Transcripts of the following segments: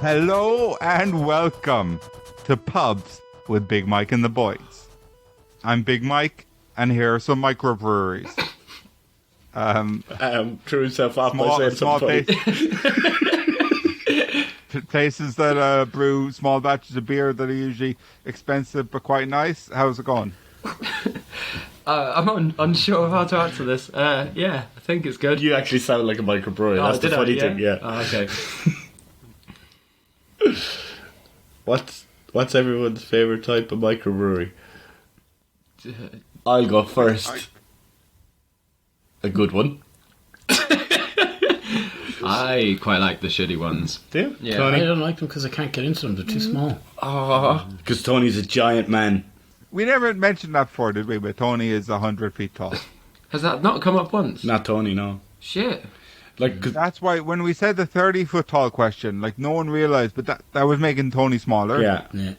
Hello and welcome to Pubs with Big Mike and the Boys. I'm Big Mike, and here are some microbreweries. Threw himself off by saying something funny. Places that brew small batches of beer that are usually expensive but quite nice. How's it going? I'm unsure of how to answer this. Yeah, I think it's good. You actually sound like a microbrewery. That's the funny thing, yeah. Oh, okay. What's everyone's favourite type of microbrewery? I'll go first. A good one. I quite like the shitty ones. Do you? Yeah. Tony? I don't like them because I can't get into them. They're too small. Oh, because Tony's a giant man. We never mentioned that before, did we? But Tony is 100 feet tall. Has that not come up once? Not Tony, no. Shit. Like, That's why when we said the 30-foot tall question, like no one realised, but that was making Tony smaller. yeah, Yeah.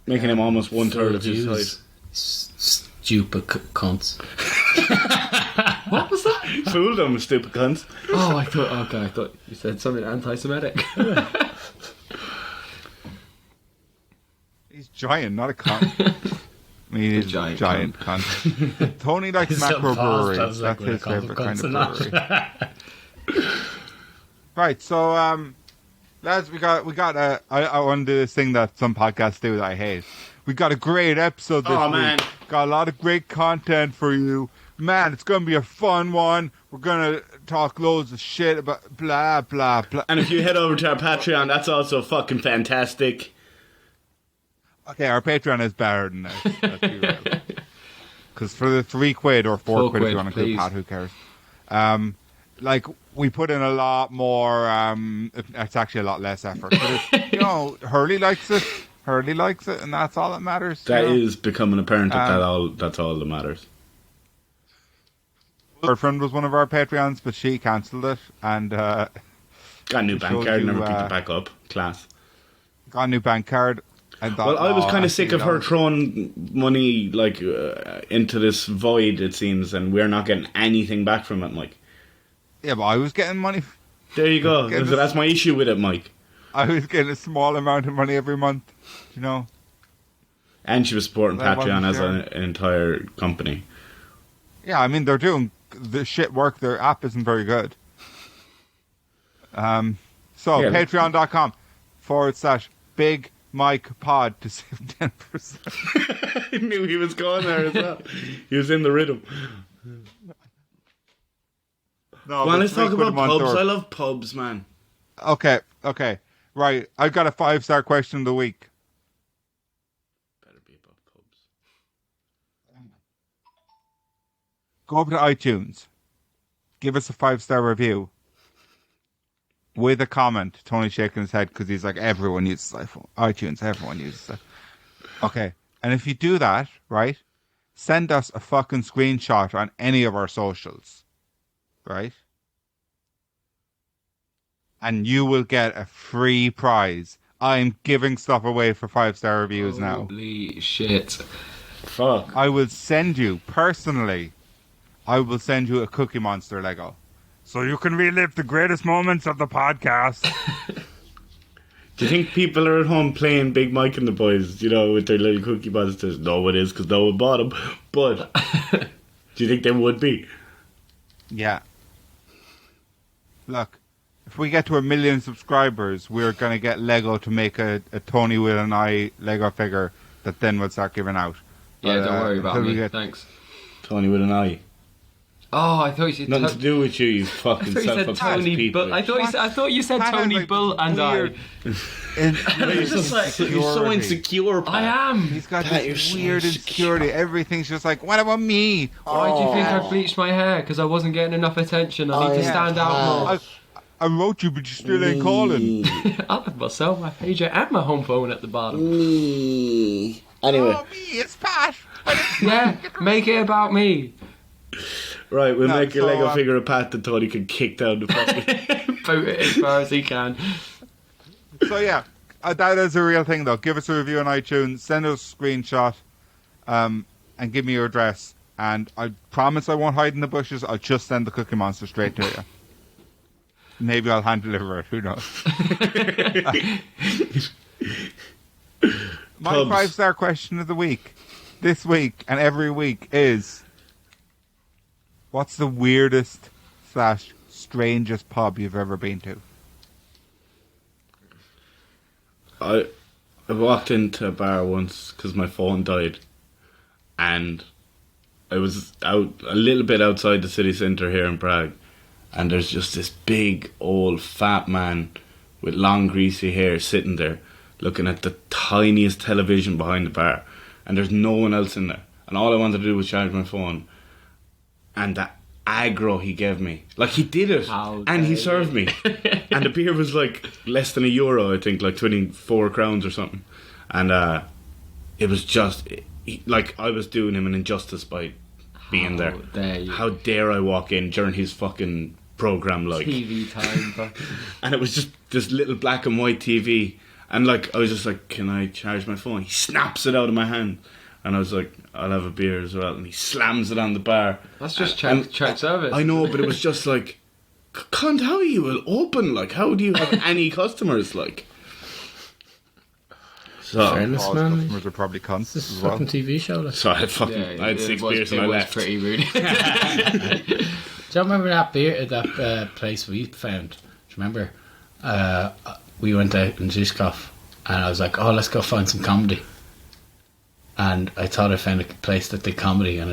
making him almost one third of his Fooled size. Stupid cunts. What was that? Fooled him, stupid cunts. Oh, I thought you said something anti-Semitic. He's giant, not a cunt. I mean, he's a giant cunt. Tony likes macrobreweries. That's his favourite kind of brewery. Right, so lads, we got I want to do this thing that some podcasts do that I hate. We got a great episode this week. Man. Got a lot of great content for you. Man, it's going to be a fun one. We're going to talk loads of shit about blah, blah, blah. And if you head over to our Patreon, that's also fucking fantastic. Okay, our Patreon is better than this. Let's be real. Because for the £3 or £4 if you want to include Pat, who cares? Like, we put in a lot more, it's actually a lot less effort. But Hurley likes it. Hurley likes it, and that's all that matters. That is becoming apparent that's all that matters. Her friend was one of our Patreons, but she cancelled it, and Got a new bank card, never picked it back up. Class. Got a new bank card. I was kind of sick of her throwing money into this void, it seems, and we're not getting anything back from it, Mike. Yeah, but I was getting money. There you go. So that's my issue with it, Mike. I was getting a small amount of money every month, you know. And she was supporting Patreon as an entire company. Yeah, I mean, they're doing the shit work. Their app isn't very good. Patreon.com/Big Mike Pod to save 10%. I knew he was going there as well. He was in the rhythm. No, let's talk about pubs. I love pubs, man. Okay. Right, I've got a 5-star question of the week. Better be about pubs. Go over to iTunes. Give us a 5-star review. With a comment. Tony's shaking his head because he's like, everyone uses iTunes. Everyone uses it. Okay. And if you do that, right, send us a fucking screenshot on any of our socials. Right? And you will get a free prize. I'm giving stuff away for 5-star reviews now. Holy shit. Fuck. I will send you, personally, a Cookie Monster Lego. So you can relive the greatest moments of the podcast. Do you think people are at home playing Big Mike and the Boys, with their little Cookie Monsters? No, it is, because no one bought them. But do you think they would be? Yeah. Look, if we get to 1 million subscribers, we're going to get Lego to make a Tony with an eye Lego figure that then we'll start giving out. Yeah, don't worry about me. Thanks. Tony with an eye. Oh, I thought you said nothing to do with you fucking self-obsessed people. I thought you said Tony like Bull and weird. You're so insecure, Pat. I am. He's got this weird insecurity. Everything's just like, what about me? Why do you think I bleached my hair? Because I wasn't getting enough attention. I need to stand out more. I wrote you, but you still ain't calling. I have myself, my pager, and my home phone at the bottom. Anyway. Oh, me, it's Pat. Yeah, make it about me. Right, we'll make a Lego figure of Pat that Tony can kick down the fucking... Boot it as far as he can. So yeah, That is a real thing, though. Give us a review on iTunes. Send us a screenshot, and give me your address. And I promise I won't hide in the bushes. I'll just send the Cookie Monster straight to you. Maybe I'll hand deliver it. Who knows? My Pubs. 5-star question of the week, this week and every week, is: what's the weirdest / strangest pub you've ever been to? I walked into a bar once because my phone died, and I was out a little bit outside the city centre here in Prague, and there's just this big old fat man with long greasy hair sitting there looking at the tiniest television behind the bar, and there's no one else in there, and all I wanted to do was charge my phone, and the aggro he gave me, like he did it, and he served me, and the beer was like less than €1, I think, like 24 crowns or something, and it was just like I was doing him an injustice by being there. How dare I walk in during his fucking program, like TV time, but and it was just this little black and white TV, and like I was just like, can I charge my phone? He snaps it out of my hand, and I was like, I'll have a beer as well, and he slams it on the bar. That's just check service. I know, but it was just like, cunt, how are you open? Like, how do you have any customers? Like, so Fairness, All man. customers are probably cunts This is as a well. fucking TV show. Like. I had 6 beers and I left. Pretty rude. Do you remember that beer at that place we found? Do you remember? We went out in Zizkov, and I was like, "Oh, let's go find some comedy." And I thought I found a place that did comedy, and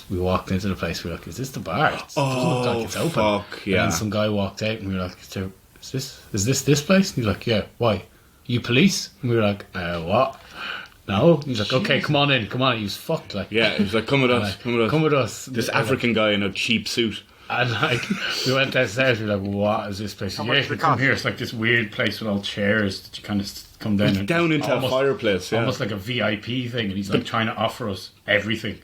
we walked into the place. We were like, "Is this the bar? It doesn't look like it's open." Fuck, yeah. And then some guy walked out, and we were like, "Is this place?" And he's like, "Yeah, why? You police?" And we were like, "What?" No. He's like, "Okay, come on in, come on." He was fucked, like. Yeah, he was like, come with us, come with us. Come with us. This African guy in a cheap suit. And like, we went downstairs, we were like, what is this place? How Yeah, much you does it come cost? here, it's like this weird place with all chairs that you kind of come down and Down into almost, a fireplace, yeah. almost like a VIP thing, and he's like trying to offer us everything.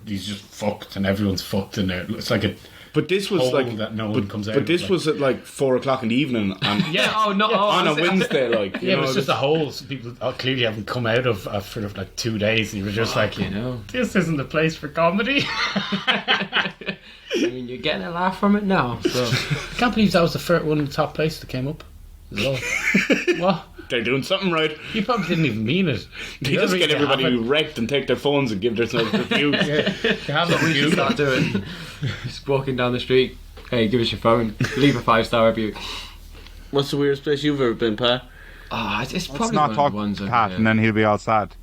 He's just fucked, and everyone's fucked in there. It's like a But this was hole like that no one comes out. But this like, was at like 4 o'clock in the evening on, Yeah. Oh no. Yeah. Oh, on a I was- Wednesday, like you yeah, know, it was just a hole. So people clearly haven't come out of for like 2 days. And you were just like, you know. this isn't the place for comedy. I mean, you're getting a laugh from it now. So I can't believe that was the first one of the top place that came up. As well. What? they're doing something right. You probably didn't even mean it. They You just don't get really everybody have it. wrecked and take their phones and give themselves reviews. You have a we review. should start doing. Just walking down the street. Hey, give us your phone. Leave a 5-star review. What's the weirdest place you've ever been, Pat? It's Let's probably not one talk of the ones to over Pat, here. and then he'll be all sad.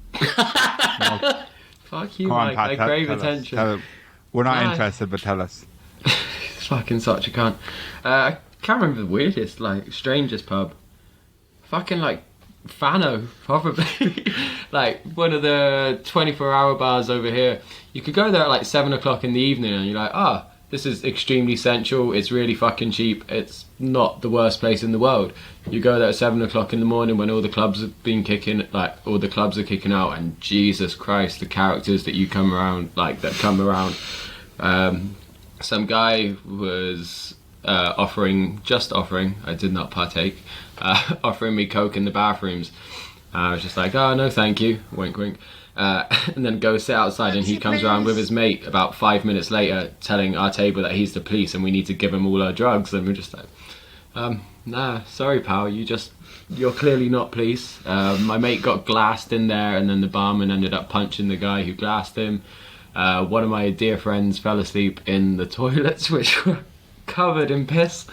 Fuck you, Come on, Mike. Pat. I tell- crave tell us. attention. We're not Nah. interested, but tell us. It's fucking such a cunt. I can't remember the weirdest, like, strangest pub. Fucking, like, Fano, probably. Like, one of the 24-hour bars over here. You could go there at, like, 7 o'clock in the evening and you're like, this is extremely central, it's really fucking cheap, it's not the worst place in the world. You go there at 7 o'clock in the morning when all the clubs have been kicking, like, all the clubs are kicking out, and Jesus Christ, the characters that come around. Some guy was offering, I did not partake, offering me coke in the bathrooms. I was just like, oh, no thank you, wink wink. And then go sit outside, and he comes around with his mate about 5 minutes later telling our table that he's the police and we need to give him all our drugs, and we're just like, nah, sorry pal, you're clearly not police. My mate got glassed in there, and then the barman ended up punching the guy who glassed him. One of my dear friends fell asleep in the toilets, which were covered in piss.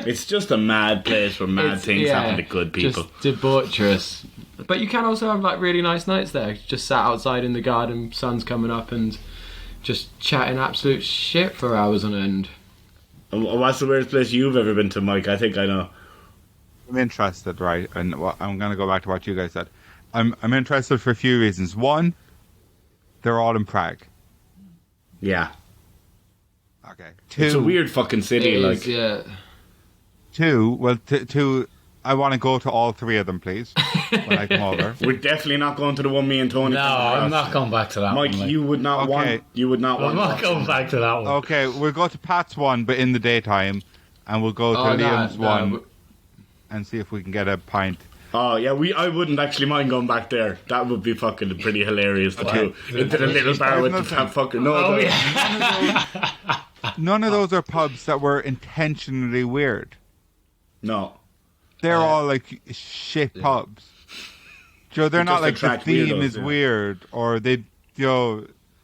It's just a mad place where mad things happen to good people. Just debaucherous. But you can also have like really nice nights there. Just sat outside in the garden, sun's coming up, and just chatting absolute shit for hours on end. And what's the weirdest place you've ever been to, Mike? I think I know. I'm interested, right? And I'm going to go back to what you guys said. I'm interested for a few reasons. One, they're all in Prague. Yeah. Okay. It's a Two, weird fucking city, It like. is, yeah. two, I want to go to all three of them, please, when I come over. We're definitely not going to the one me and Tony. No, I'm not going back to that Mike, one. you would not Okay. want. You would not I'm want. not going back to that one. Okay, we'll go to Pat's one, but in the daytime, and we'll go to Oh, no, Liam's no, one, but- and see if we can get a pint. Oh yeah, I wouldn't actually mind going back there. That would be fucking pretty hilarious too. Into the little bar with the fucking None of those are pubs that were intentionally weird. No. They're all like shit pubs. Joe, they're not like the attract theme weirdos, is yeah. weird or they No,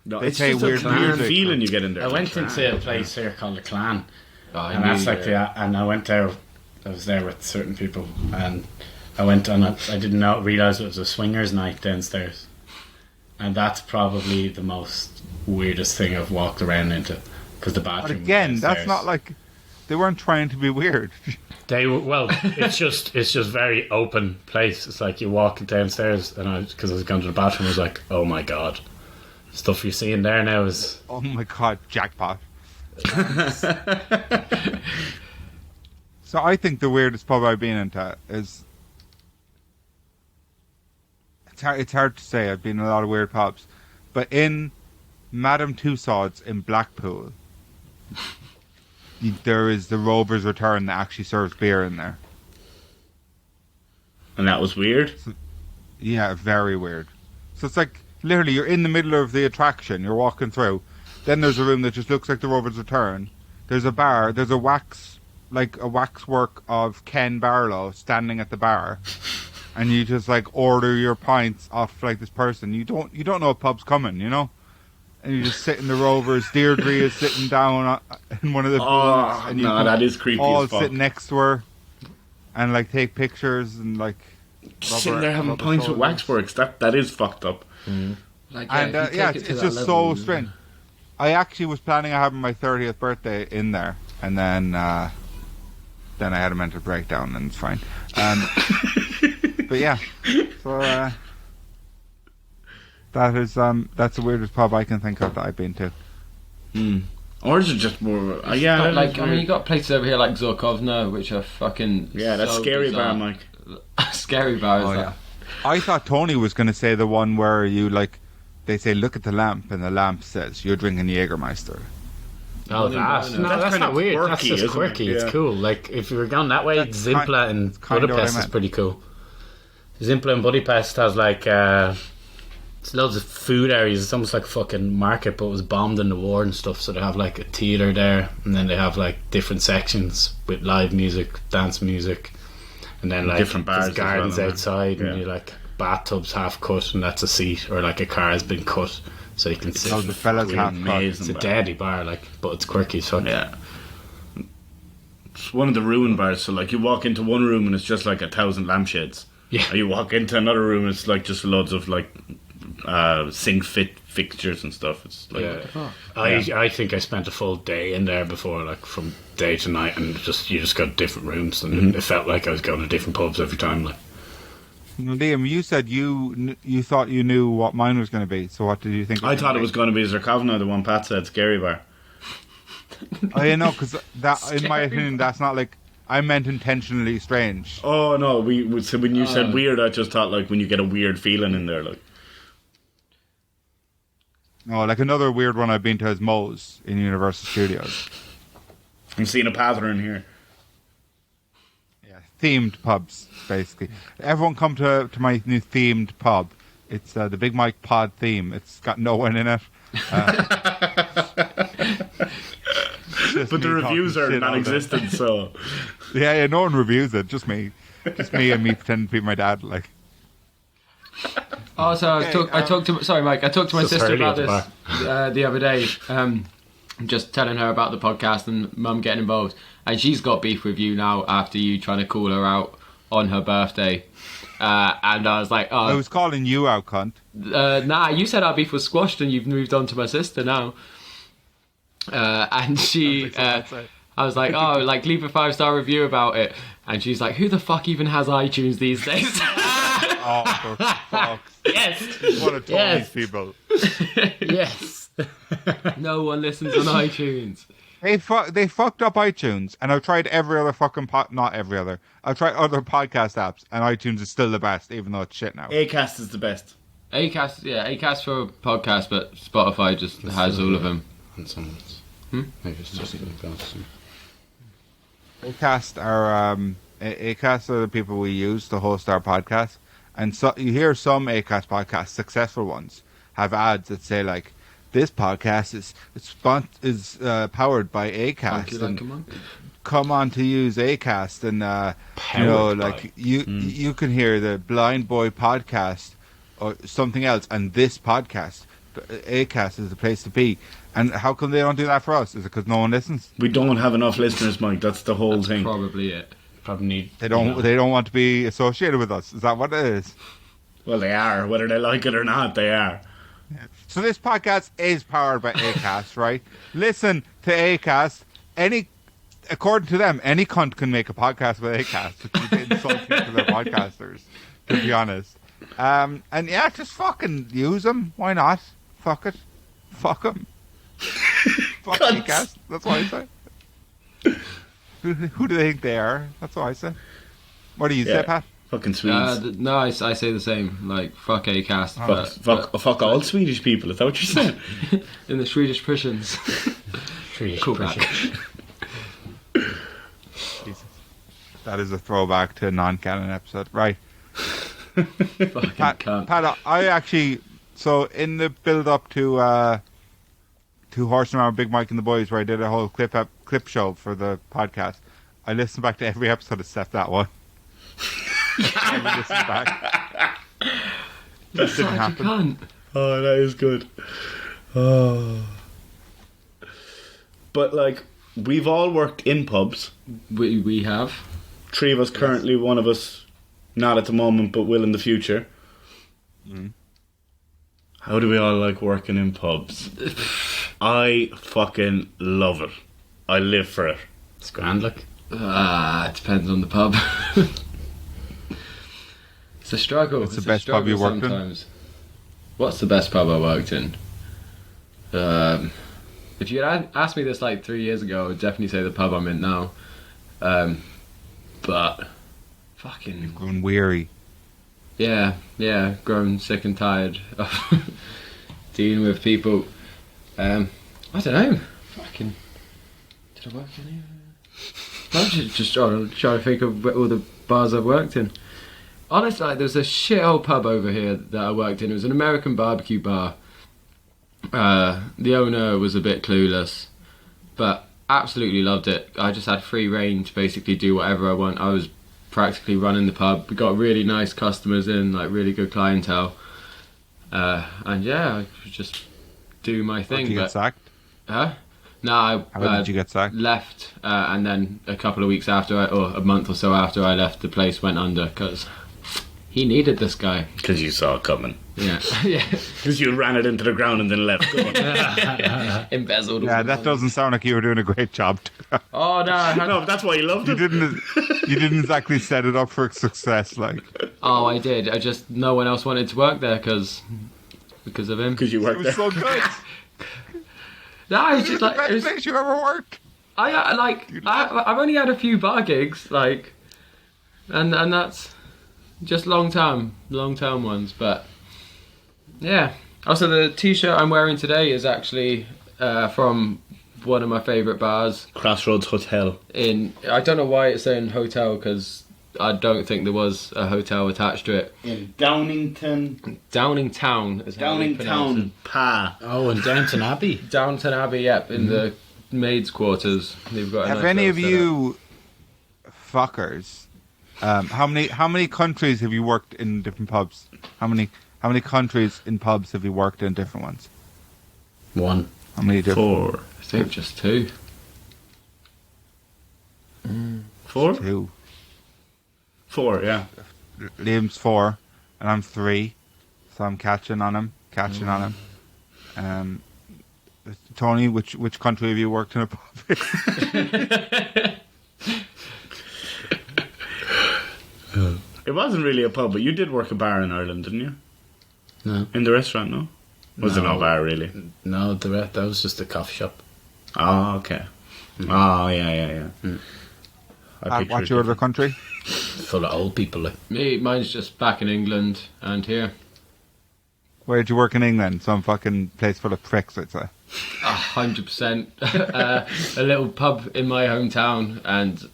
they it's play just weird a weird music. feeling you get in there. I went into a place here called the Clan, and I that's knew, like and I went there. I was there with certain people, and I went on. I didn't realize it was a swingers night downstairs, and that's probably the most weirdest thing I've walked around into because the bathroom. But again, was that's downstairs. not like they weren't trying to be weird. They were, well, it's just very open place. It's like you walk downstairs, and because I was going to the bathroom, I was like, oh my god, stuff you're seeing there now is. Oh my god, jackpot. So I think the weirdest pub I've been into is... It's hard to say. I've been in a lot of weird pubs. But in Madame Tussauds in Blackpool, there is the Rover's Return that actually serves beer in there. And that was weird. Yeah, very weird. So it's like, literally, you're in the middle of the attraction, you're walking through. Then there's a room that just looks like the Rover's Return. There's a bar, there's a waxwork of Ken Barlow standing at the bar. And you just like order your pints off like this person. You don't know a pub's coming, you know? And you just sit in the Rovers. Deirdre is sitting down in one of the booths. And you no, can that is creepy all as fuck. sit next to her and like take pictures and like Sitting there having rubber pints with shoulders. waxworks. That is fucked up. Like, And if you take it to it's that just level, so strange. I actually was planning on having my 30th birthday in there, and then I had a mental breakdown, and it's fine. But yeah, so that's the weirdest pub I can think of that I've been to. Or is it just more? Yeah, But that like, is I mean, weird. you got places over here like Zorkovna, which are fucking That's so scary bizarre. bar, Mike. Scary bar is that? I thought Tony was going to say the one where they say, look at the lamp, and the lamp says, you're drinking Jägermeister. Oh, That's that's kinda not weird. That's quirky, just isn't it? quirky. Yeah. It's cool. Like if you were going that way, That's Zimpla in kind of what I Budapest is meant. pretty cool. Zimpla in Budapest has like it's loads of food areas. It's almost like a fucking market, but it was bombed in the war and stuff. So they have like a theater there, and then they have like different sections with live music, dance music, and then like Different bars there's as well, gardens isn't there? outside, Yeah. and you like bathtubs half cut, and that's a seat, or like a car has been cut, so you can sit. Oh, the fellas Weird have maze It's a and deadly bar, like, but it's quirky. So Yeah. It's one of the ruin bars, so like you walk into one room and it's just like 1,000 lampshades. Yeah. And you walk into another room and it's like just loads of like sink fit fixtures and stuff. It's like I think I spent a full day in there before, like from day to night, and you just got different rooms, and it felt like I was going to different pubs every time. Like, Liam, you said you thought you knew what mine was going to be, so what did you think? I thought it was going to be Zerkovna, the one Pat said, scary bar. Oh, yeah, no, because that, in my opinion, that's not like I meant intentionally strange. Oh no, so when you said weird, I just thought like when you get a weird feeling in there, like. No, like another weird one I've been to is Moe's in Universal Studios. I'm seeing a pattern here. Yeah, themed pubs, basically. Everyone come to my new themed pub. It's the Big Mike Pod theme. It's got no one in it. But the reviews are non-existent, so. Yeah, no one reviews it. Just me and me pretending to be my dad. Like, Oh, so I talked to my Just sister early about at this the the other day. Just telling her about the podcast and Mum getting involved, and she's got beef with you now after you trying to call her out on her birthday. And I was like, I was calling you out, cunt. nah, you said our beef was squashed and you've moved on to my sister now. And she, I was like, oh, like leave a 5-star review about it. And she's like, who the fuck even has iTunes these days? Oh, for fuck's sake. yes, What a Tony's Yes. people. yes. No one listens on iTunes. They fucked up iTunes, and I've tried every other fucking not every other. I've tried other podcast apps, and iTunes is still the best, even though it's shit now. Acast is the best. Acast for podcasts, but Spotify just has all of them. And someone's. Maybe it's just Acast are Acast are the people we use to host our podcast. And so you hear some Acast podcasts, successful ones, have ads that say like, "This podcast is powered by Monkey Acast." like And a monkey. come on to use Acast, and you can hear the Blind Boy podcast or something else, and this podcast, Acast, is the place to be. And how come they don't do that for us? Is it because no one listens? We don't have enough listeners, Mike. That's the whole thing. Probably it. Probably need. They don't. you know, They don't want to be associated with us. Is that what it is? Well, they are. Whether they like it or not, they are. So this podcast is powered by Acast, right? Listen to Acast. According to them, any cunt can make a podcast with Acast. Which is insulting to their podcasters, to be honest. And yeah, just fucking use them. Why not? Fuck it. Fuck them. Fuck Cunts. Acast. That's what I say. Who do they think they are? That's what I say. What do you say, Pat? Fucking Swedes. No, I say the same. Like, fuck Acast. Fuck all Swedish people. Is that what you're saying? In the Swedish prisons. Cool back. Jesus. That is a throwback to a non-canon episode, right? Fucking cunt. Pat, I actually, so in the build-up to Horse and Hour, Big Mike and the Boys, where I did a whole clip show for the podcast, I listened back to every episode except that one. I listened back. Just didn't Such a happen. cunt. Oh, that is good. Oh. But, like, we've all worked in pubs. We have. 3 of us currently, 1 of us not at the moment, but will in the future. How do we all like working in pubs? I fucking love it. I live for it. It's grand, look. It depends on the pub. It's a struggle. What's the best pub you worked in? sometimes. What's the best pub I worked in? If you had asked me this like 3 years ago, I would definitely say the pub I'm in now. But fucking Grown weary. yeah, grown sick and tired of dealing with people. I don't know. Fucking did I work in here? I'm just trying to think of all the bars I've worked in. Honestly, like, there's a shit old pub over here that I worked in. It was an American barbecue bar. The owner was a bit clueless, but absolutely loved it. I just had free reign to basically do whatever I want. I was practically running the pub. We got really nice customers in, like really good clientele. And yeah, I could just do my thing. Did you get sacked? Huh? No, How did you get sacked? left, and then a couple of weeks after, or a month or so after I left, the place went under because he needed this guy. Because you saw it coming. Yeah, yeah. Because you ran it into the ground and then left. Go on. Embezzled. Yeah, that doesn't sound like you were doing a great job. Oh no! I had, No, that's why you loved You it. didn't exactly set it up for success, like. oh, I did. I just no one else wanted to work there because of him. Because you It worked was there. so good. No, it's It was just the like best it was, place you ever worked. I've only had a few bar gigs, like, and that's just long term ones. But yeah. Also, the T-shirt I'm wearing today is actually from one of my favourite bars. Crossroads Hotel. I don't know why it's saying hotel because I don't think there was a hotel attached to it. In Downingtown. Downingtown is how they pronounce Downingtown Pa. Oh, and Downton Abbey. it. Downton Abbey, yep, in the maids' quarters. They've got. A Have nice any of little setup. you fuckers? How many countries have you worked in different pubs? How many countries in pubs have you worked in different ones? One. How many different? 4. I think just 2. 4? 2. 4, yeah. Liam's 4, and I'm 3, so I'm catching on him. Tony, which country have you worked in a pub? It wasn't really a pub, but you did work a bar in Ireland, didn't you? No. In the restaurant, no? Was it No. not a bar, really? No, that was just a coffee shop. Oh, okay. Oh, yeah. I pictured What's your other country? Full of old people, like. Mine's just back in England and here. Where did you work in England? Some fucking place full of pricks, I'd say. 100%. A little pub in my hometown, and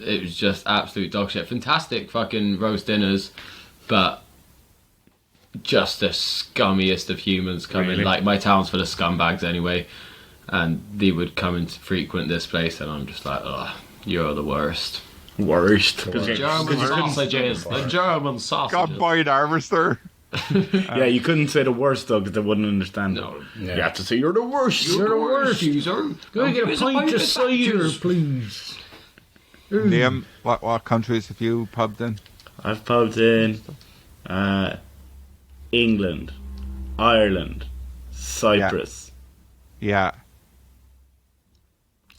it was just absolute dog shit. Fantastic fucking roast dinners, but just the scummiest of humans coming. Really? Like, my town's full of scumbags anyway, and they would come and frequent this place, and I'm just like, oh, you're the worst. Worst. The German sausages. The German God, sausages. Boyd Harvester. Yeah, you couldn't say the worst though, because they wouldn't understand. No. You have to say you're the worst. You're the worst, user. Go and get a pint of cider, please. Liam, what countries have you pubbed in? I've pubbed in England, Ireland, Cyprus, Yeah.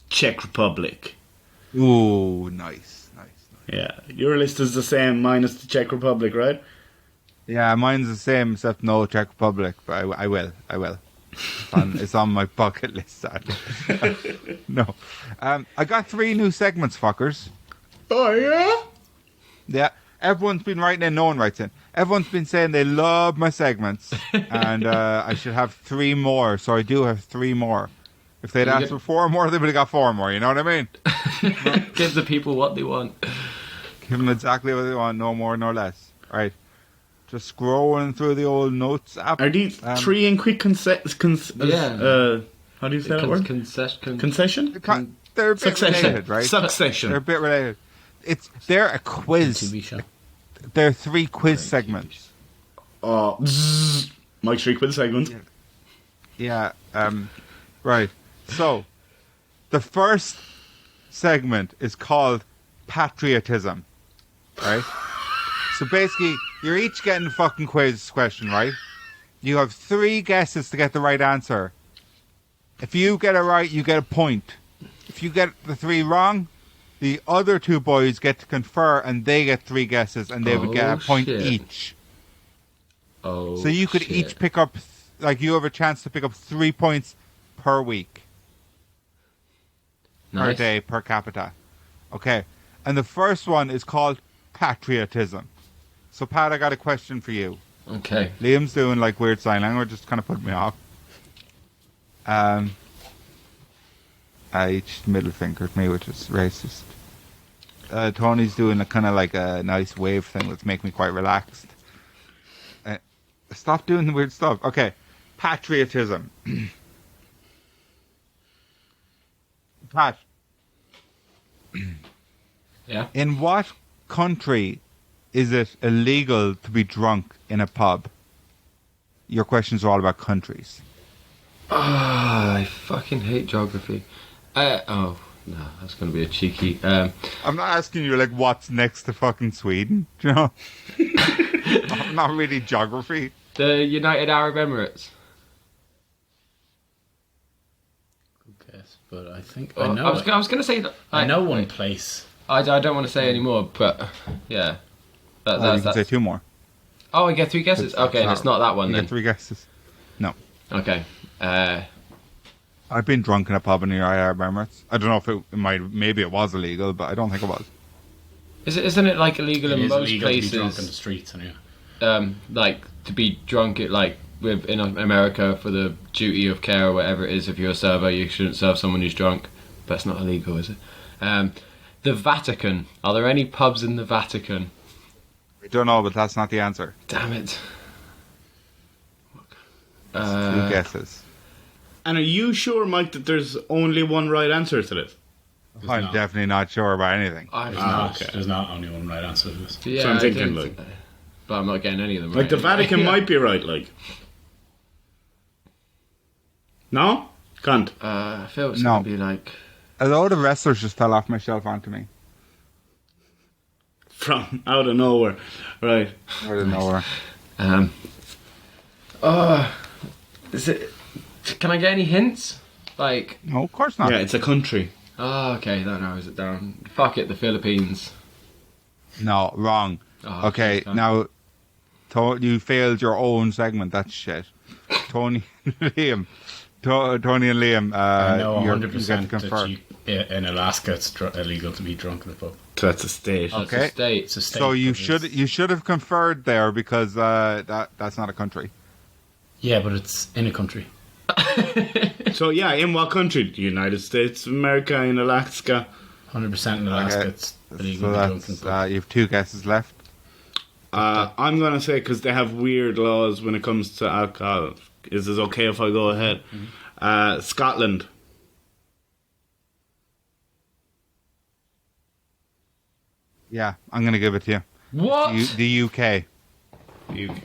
Czech Republic. Ooh, nice. Yeah, your list is the same minus the Czech Republic, right? Yeah, mine's the same except no Czech Republic, but I will. It's on my bucket list, sadly. No. I got 3 new segments, fuckers. Oh, yeah? Yeah, everyone's been writing in, no one writes in. Everyone's been saying they love my segments, and I should have 3 more, so I do have 3 more. If they'd asked for 4 more, they would have got 4 more, you know what I mean? Give the people what they want. Give them exactly what they want, no more, no less. Right. Just scrolling through the old notes app. Are these 3 in quick Yeah. how do you say that word? Concession? They're a bit Succession. related, right? Succession. They're a bit related. They're a quiz. TV show. They're 3 quiz segments. Mike's 3 quiz segment. Yeah. Right. So, the first segment is called Patriotism. Right? So basically, you're each getting a fucking quiz question, right? You have 3 guesses to get the right answer. If you get it right, you get a point. If you get the 3 wrong, the other 2 boys get to confer, and they get 3 guesses, and they would get a point shit. each. Oh, So you could shit. each pick up, you have a chance to pick up 3 points per week, per Nice. day, per capita. Okay. And the first one is called Patriotism. So, Pat, I got a question for you. Okay. Liam's doing weird sign language, just kind of put me off. Each middle finger at me, which is racist. Tony's doing a kind of a nice wave thing that's making me quite relaxed. Stop doing the weird stuff. Okay, patriotism. Pat, Yeah. in what country is it illegal to be drunk in a pub? Your questions are all about countries. I fucking hate geography. No, that's going to be a cheeky. I'm not asking you what's next to fucking Sweden. Do you know? Not really geography. The United Arab Emirates. Good guess, but I think Well, I know. I was going to say that. I know one place. I don't want to say anymore, but yeah. You can say 2 more. Oh, I get 3 guesses. Okay, and it's not that one You then. get 3 guesses. No. Okay. I've been drunk in a pub in the Arab Emirates. I don't know if maybe it was illegal, but I don't think it was. Isn't it illegal It in is most illegal to be drunk in the places? streets, anyway. To be drunk in America for the duty of care or whatever it is. If you're a server, you shouldn't serve someone who's drunk. But it's not illegal, is it? The Vatican. Are there any pubs in the Vatican? I don't know, but that's not the answer. Damn it. 2 guesses. And are you sure, Mike, that there's only one right answer to this? I'm not. definitely not sure about anything. There's not only one right answer to this. Yeah, So I'm I thinking, don't- but I'm not getting any of them Like right. the Vatican might be right, No? Can't. I feel it's No. going to be A load of wrestlers just fell off my shelf onto me. From out of nowhere. Right. Out of nowhere. Is it? Can I get any hints? No, of course not. Yeah, it's a country. Oh, okay, that narrows it down. Fuck it, the Philippines. No, wrong. Oh, Okay, okay. now, you failed your own segment. That's shit. Tony and Liam. Tony and Liam, I know you 100% get to confer. that in Alaska it's illegal to be drunk in a pub. So that's a state. That's Okay. a state. It's a state. So you but it's- should have conferred there because that's not a country. Yeah, but it's in a country. So yeah, in what country? The United States of America, in Alaska. 100% in Alaska. Okay. It's illegal So to that's drink and you have 2 guesses left. I'm gonna say because they have weird laws when it comes to alcohol. Is it okay if I go ahead? Scotland. Yeah, I'm going to give it to you. What? The UK. UK.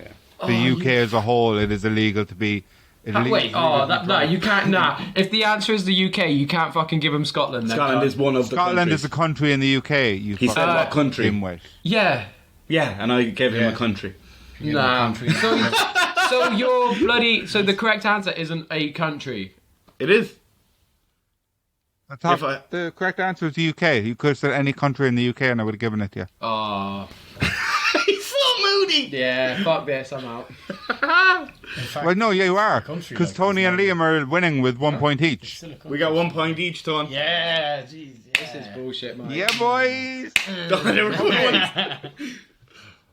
The UK as a whole, it is illegal to be. Wait, no, you can't. Nah, if the answer is the UK, you can't fucking give him Scotland. Then. Scotland is one of the Scotland countries. is a country in the UK. You He said what country? Dimwit. Yeah. Yeah, and I gave him Yeah. a country. Nah. So you're bloody. So the correct answer isn't a country. It is. The correct answer is the UK. You could have said any country in the UK and I would have given it to you. Oh. He's so moody. Yeah. Fuck this. I'm out. In fact, Well, no, yeah, you are. country, Because like, Tony is and not- Liam are winning with 1 point each. still a country. We got 1 point each, Ton. Yeah, jeez. This is bullshit, man. Yeah, boys. They were good ones.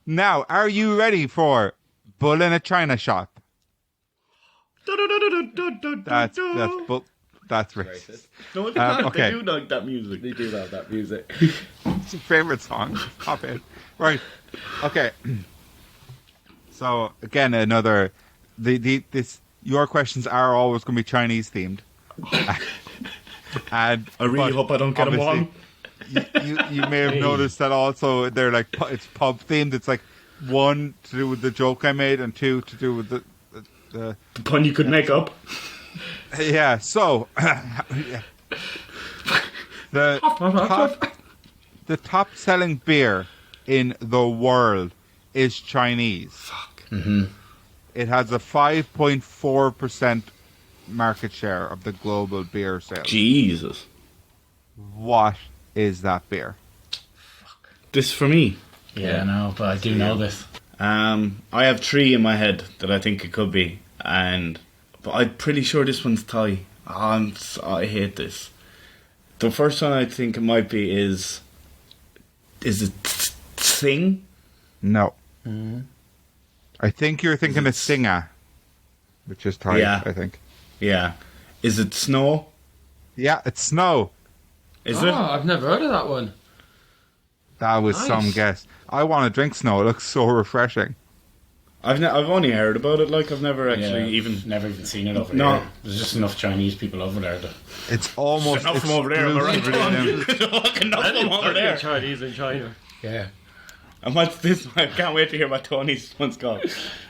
Now, are you ready for Bull in a China Shop? That's racist. No, they can't. okay. They do like that music. They do love that music. It's your favorite song. Pop in. Right. Okay. So again, another. Your questions are always going to be Chinese themed. And I really but hope I don't get them wrong. You may have noticed that also they're like it's pub themed. It's like 1 to do with the joke I made and 2 to do with the The pun you could make up. yeah. So the top selling beer in the world is Chinese. Fuck. It has a 5.4% market share of the global beer sales. Jesus. What is that beer? This for me. Yeah, no, but I do know this. I have 3 in my head that I think it could be, but I'm pretty sure this one's Thai. I hate this. The first one I think it might be is it Sing? No. I think you're thinking of Singa, which is Thai, Yeah. I think. Yeah. Is it Snow? Yeah, it's Snow. Is Oh, it? I've never heard of that one. That was Nice. some guess. I want to drink Snow. It looks so refreshing. I've only heard about it. Like I've never actually even. never even seen it over No. there. There's just enough Chinese people over there. It's almost Enough from over there, am I right? exclusively in- Enough from over there. Chinese in China. Yeah, And what's this? I can't wait to hear what Tony's one's called.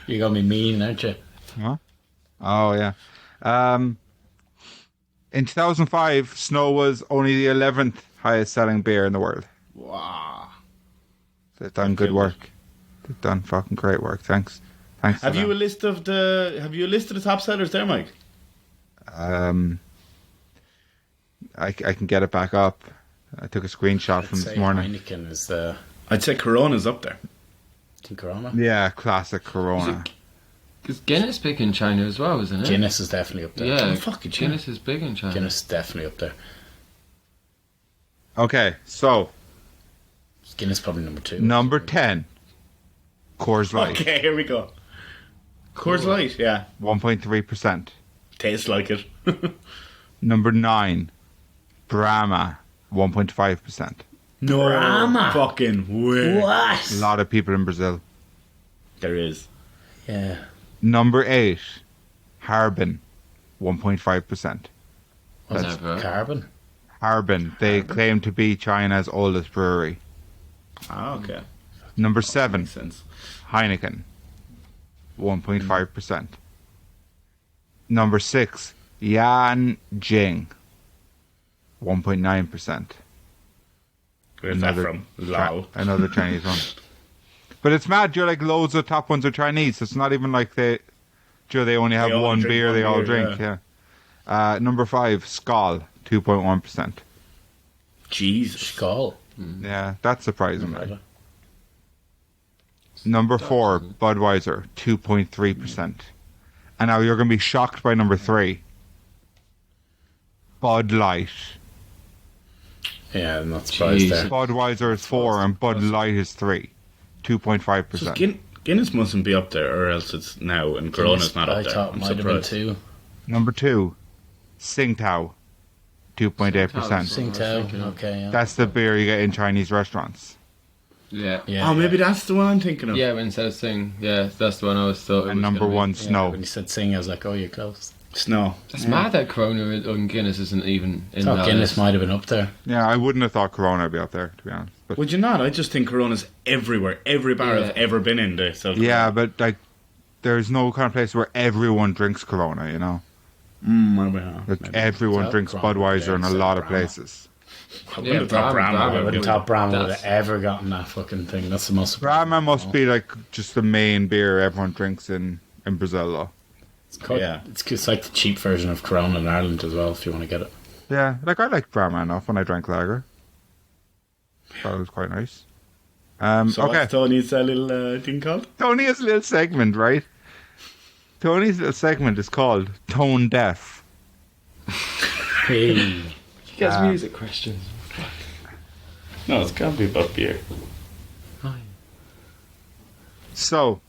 you got me mean, aren't you? Huh? Oh yeah. In 2005, Snow was only the 11th highest selling beer in the world. Wow. They've done good work. They've done fucking great work. Thanks. Thanks. Have you a list of the top sellers there, Mike? I can get it back up. I took a screenshot from I'd this say morning. Heineken is the I'd say Corona's up there. Corona. Yeah, classic Corona. Because Guinness big in China as well, isn't it? Guinness is definitely up there. Yeah, Oh, fuck it, Guinness is big in China. Guinness is definitely up there. Okay, so Guinness probably number 2. number 10, Coors Light, Okay, here we go. Coors Light, yeah. 1.3%. Tastes like it. Number 9, Brahma, 1.5%. No Brahma. fucking way. What? A lot of people in Brazil. There is. Yeah. Number 8, Harbin, 1.5%. What's Never. Carbon? Harbin, they claim to be China's oldest brewery. Ah, okay. Number 7, Makes sense. Heineken, 1.5%. Number 6, Yan Jing, 1.9%. Where's that from? Lao. Another Chinese one. But it's mad, you're like loads of top ones are Chinese, so it's not even like they only have They all one drink beer, one they all beer, drink, yeah. Number 5, Skol, 2.1%. Jesus. Skull. Yeah, that's surprising. Right? Number 4, Budweiser, 2.3%. And now you're going to be shocked by number 3, Bud Light. Yeah, I'm not surprised Jeez. there. Budweiser is 4 and Bud Light is 3, 2.5%. So Guinness mustn't be up there, or else it's now, and Corona's not I up there. thought it I'm might have been surprised. 2. Number 2, Tsingtao, 2.8%. Tsingtao. Okay. Yeah. That's the beer you get in Chinese restaurants. Yeah. Yeah. Oh, maybe that's the one I'm thinking of. Yeah, when it says Sing, yeah, that's the one I was thought. it And was number gonna be. one, Yeah, Snow. when you said sing, I was like, oh, you're close. Snow. It's mad that Corona and Guinness isn't even in Oh, that Guinness list. might have been up there. Yeah, I wouldn't have thought Corona would be out there, to be honest. But Would you not? I just think Corona's everywhere. Every bar Yeah. I've ever been in there. So yeah, but like, there's no kind of place where everyone drinks Corona, you know? maybe not. Like, Maybe. everyone So drinks Brahma, Budweiser in yeah, a so lot of Brahma. places. I wouldn't have thought Brahma, Brahma Brahma. would I have wouldn't been- thought Brahma would have That's- ever gotten that fucking thing. That's the most surprising. Brahma must be like just the main beer everyone drinks in Brazil, though. Yeah. It's like the cheap version of Corona in Ireland as well, if you want to get it. Yeah, like I liked Brahma enough when I drank lager. Thought it was quite nice. So Okay, what's Tony's little thing called? Tony has a little segment, right? Tony's little segment is called Tone Deaf. Hey. He gets music questions. No, it's got to be about beer. So,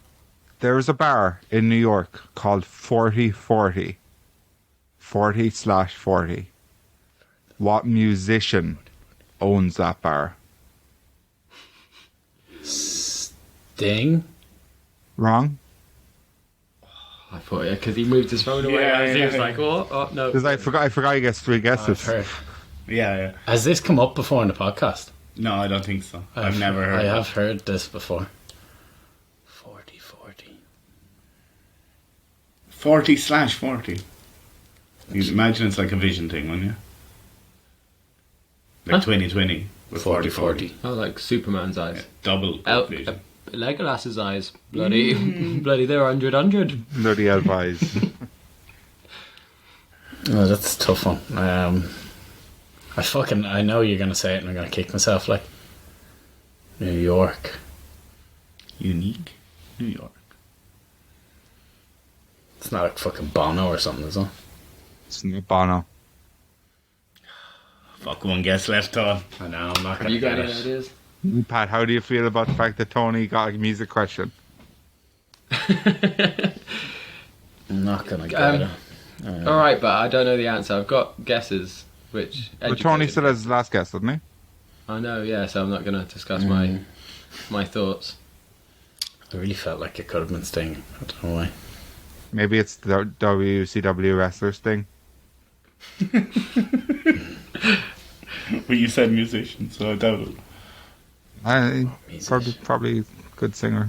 there is a bar in New York called 4040. 40/40. What musician owns that bar? Sting? Wrong? I thought, yeah, because he moved his phone away. Yeah, and he was yeah. like, oh no. Because I forgot you guessed 3 I've guesses. heard. Yeah. Has this come up before in the podcast? No, I don't think so. I've never heard I of have heard this before. 40/40. 40/40. You'd imagine it's like a vision thing, wouldn't you? Like Huh? 2020 with 40/40. Oh, like Superman's eyes. Yeah, double El- vision. Legolas's eyes. Bloody, they're 100. Bloody advice. Oh, that's a tough one. I know you're going to say it and I'm going to kick myself, like. New York. Unique. New York. It's not like fucking Bono or something, is it? It's not Bono. Fuck, one guess left, Todd. I know, I'm not Have going you to got get any it. ideas? Pat, how do you feel about the fact that Tony got a music question? I'm not going to get Um, it. Alright, but I don't know the answer. I've got guesses, which... But Tony educated still me. has his last guess, doesn't he? I know, yeah, so I'm not going to discuss my thoughts. I really felt like it could have been Sting. I don't know why. Maybe it's the WCW wrestlers thing. But you said musician, so I doubt it. Probably good singer.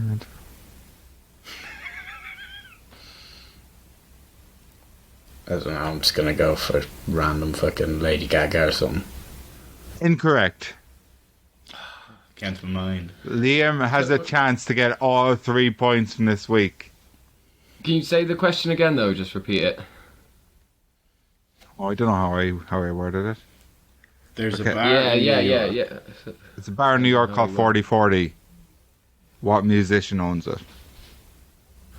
I don't know, I'm just going to go for random fucking Lady Gaga or something. Incorrect. Can't mind. Liam has a chance to get all 3 points from this week. Can you say the question again, though? Just repeat it. Oh, I don't know how I worded it. There's Okay. a bar. Yeah, in yeah, New yeah, York. yeah. It's a bar in New York called 4040. What musician owns it?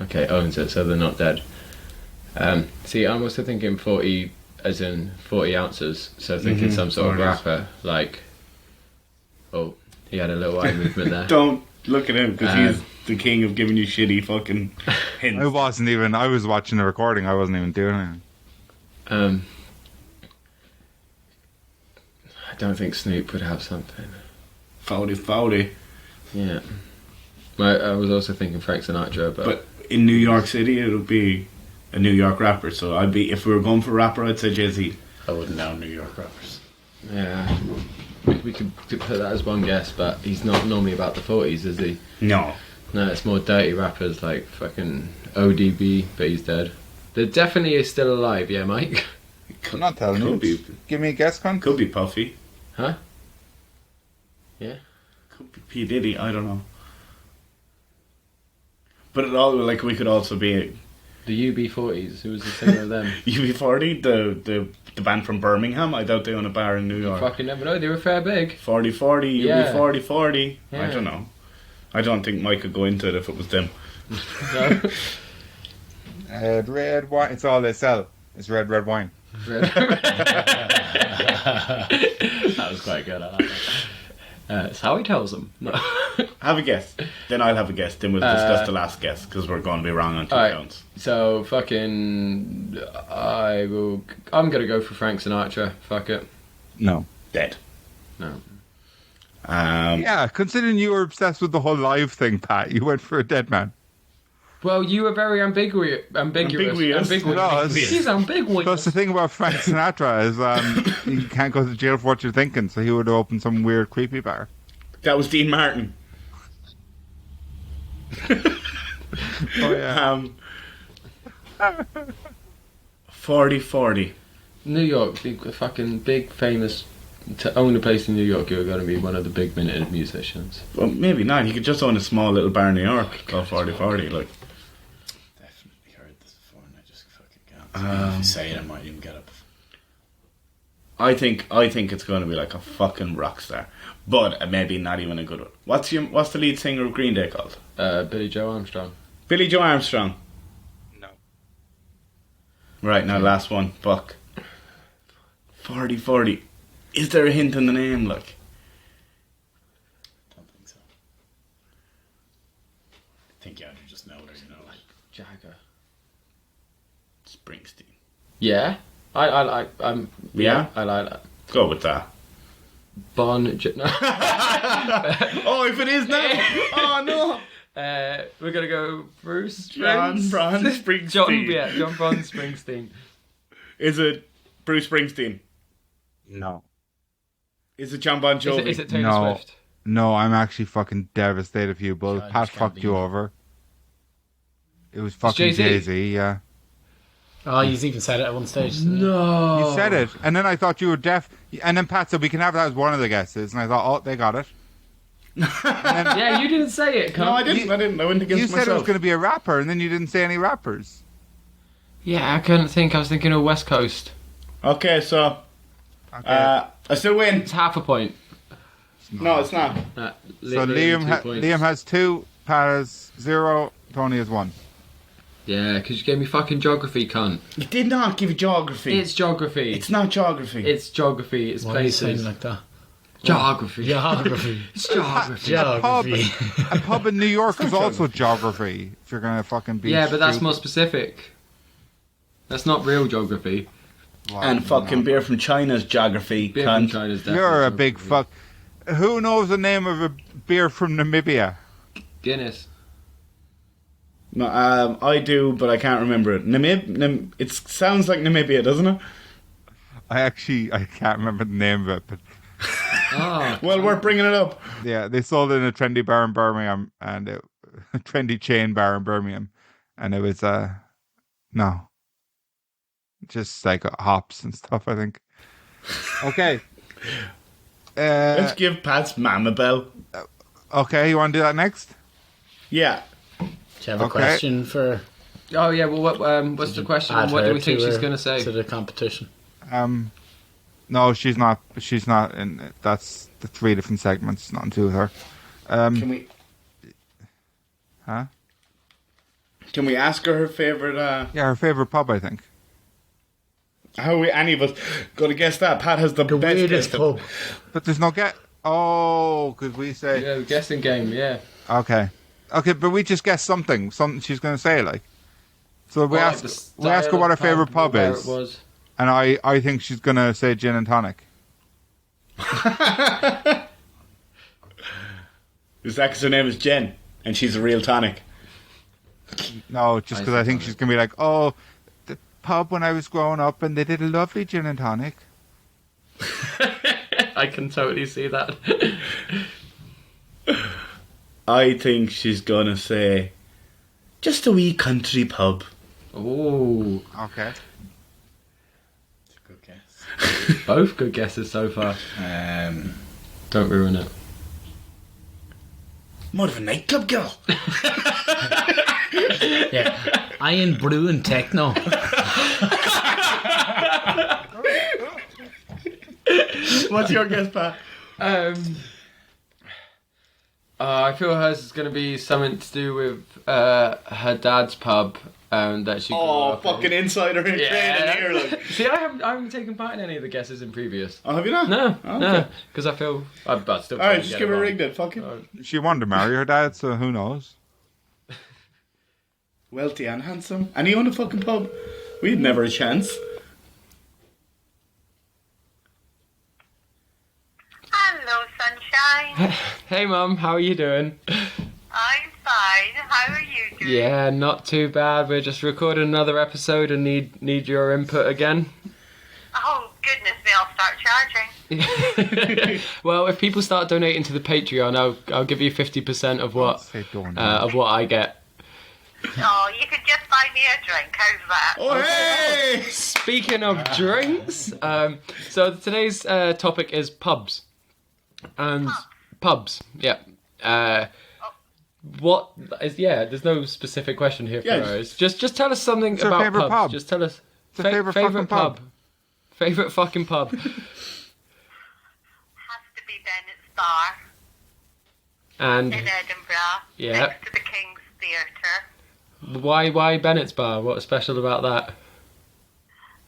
Okay, owns it, so they're not dead. See, I'm also thinking 40 as in 40 ounces, so thinking some sort of 40s. rapper, like... Oh, he had a little eye movement there. Don't look at him, because he's the king of giving you shitty fucking hints. I was watching the recording, I wasn't even doing it. I don't think Snoop would have something. 40. Yeah. I was also thinking Frank Sinatra, But in New York City, it would be a New York rapper. So I'd be, if we were going for rapper, I'd say Jay-Z. I wouldn't know New York rappers. yeah, we could put that as one guess, but he's not normally about the 40s, is he? No. No, it's more dirty rappers like fucking ODB, but he's dead. There definitely is still alive, yeah, Mike? I'm not telling Could you. be. Give me a guess, cunt. Could be Puffy. Huh? Yeah. Could be P. Diddy. I don't know. But it all, like, we could also be The UB40s, who was the singer of them? UB40, the band from Birmingham. I doubt they own a bar in New York. Fucking never know, they were fair big. 40, Yeah. UB40. I Yeah. don't know. I don't think Mike could go into it if it was them. No. Red wine. It's all they sell. It's red wine. That was quite good. I like That's how he tells them. No. Have a guess. Then I'll have a guess. Then we'll discuss the last guess because we're going to be wrong on 2 Alright. counts. So fucking, I'm gonna go for Frank Sinatra. Fuck it. No. Dead. No. Yeah, considering you were obsessed with the whole live thing, Pat, you went for a dead man. Well, you were very ambiguous. Ambiguous. No, He's ambiguous. Plus, the thing about Frank Sinatra is he can't go to jail for what you're thinking, so he would have opened some weird, creepy bar. That was Dean Martin. Oh, yeah. 40-40. New York, big famous. To own a place in New York, you're going to be one of the big minute musicians. Well, maybe not. He could just own a small little bar in New York called 40-40. Like, Definitely heard this before, and I just fucking can't. If you say it, I might even get up. I think it's going to be like a fucking rock star, but maybe not even a good one. What's the lead singer of Green Day called? Billy Joe Armstrong. Billy Joe Armstrong. No. Right, now last one. Fuck. 40-40. Is there a hint in the name? Like, Don't think so. I think you either just know it or you know it. Jagger. Springsteen. Yeah, I'm. Yeah? I like that. Go with that. No. Oh, if it is now. Oh no. We're gonna go Bruce John Springsteen. John Bon Springsteen. Is it Bruce Springsteen? No. Is it John Bon Jovi? Is it Taylor No. Swift? No, I'm actually fucking devastated for you, but Childish Pat fucked you Gambino. over. It was fucking Jay-Z. Jay-Z, yeah. Oh, you even said it at one stage. No. You said it, and then I thought you were deaf. And then Pat said we can have that as one of the guesses, and I thought, oh, they got it. And then Yeah, you didn't say it. No, I didn't. I went against you said myself. it was going to be a rapper, and then you didn't say any rappers. Yeah, I couldn't think. I was thinking of West Coast. Okay, so Okay. I still win. It's half a point. No, it's not. So Liam has 2, Pat has 0, Tony has 1. Yeah, because you gave me fucking geography, cunt. You did not give geography. It's geography. It's not geography. It's geography. It's Why are you saying places. like that? Geography. Geography. It's geography. Geography. A pub in New York is also geography. If you're going to fucking be Yeah, but that's stupid. more specific. That's not real geography. Wow, And fucking no. beer from China's geography. Beer from cunt. China's definitely You're a big geography. fuck. Who knows the name of a beer from Namibia? Guinness. No, I do, but I can't remember it. It sounds like Namibia, doesn't it? I can't remember the name of it, but Oh. Well, we're bringing it up. yeah, they sold it in a trendy bar in Birmingham, and a trendy chain bar in Birmingham, and it was no, just like hops and stuff. I think. Okay. Let's give Pat's mum a bell. Okay, you want to do that next? Yeah. Do you have a Okay. question for Oh yeah. Well, what's the question? add And what do her we think to she's her- going to say? to the competition? No, she's not. She's not in. That's the 3 different segments. Nothing to do with her. Can we? Huh? Can we ask her favorite? Yeah, her favorite pub, I think. How are we? Any of us going to guess that? Pat has the The best weirdest guess. pub. But there's no get. Oh, because we say Yeah, guessing game. Yeah. okay, but we just guess something she's going to say, like. So we Or, like, ask the we ask her style what her of favorite pub where is, It was. and I think she's going to say gin and tonic. Is that because her name is Jen and she's a real tonic? No, just because I think she's going to be like, oh, the pub when I was growing up, and they did a lovely gin and tonic. I can totally see that. I think she's gonna say, just a wee country pub. Oh, Okay. It's a good guess. both good guesses so far. Don't ruin it. More of a nightclub girl. Yeah. Iron Brew and Techno. What's your guess, Pat? I feel hers is going to be something to do with her dad's pub, that she grew Oh, up in. fucking insider in training here, like. See, I haven't taken part in any of the guesses in previous. Oh, have you not? No, Oh, no, okay. because I feel I'd still. Alright, just give her a ring then, fuck it. She wanted to marry her dad, so who knows? Wealthy and handsome. And he owned a fucking pub. We'd never a chance. Hello, sunshine. Hey, Mum, how are you doing? I'm fine. How are you doing? Yeah, not too bad. We're just recording another episode and need your input again. Oh, goodness me, I'll start charging. Well, if people start donating to the Patreon, I'll give you 50% of what I get. Oh, you could just buy me a drink. How's that? Oh, hey! Speaking of drinks, so today's topic is pubs. And pubs, yeah. What is there's no specific question here for us. Just tell us something What's your about favourite pubs. pub? Just tell us It's your favourite fucking pub. Favourite fucking pub. Has to be Bennett's Bar And in Edinburgh. Yeah. Next to the King's Theatre. why Bennett's Bar? What's special about that?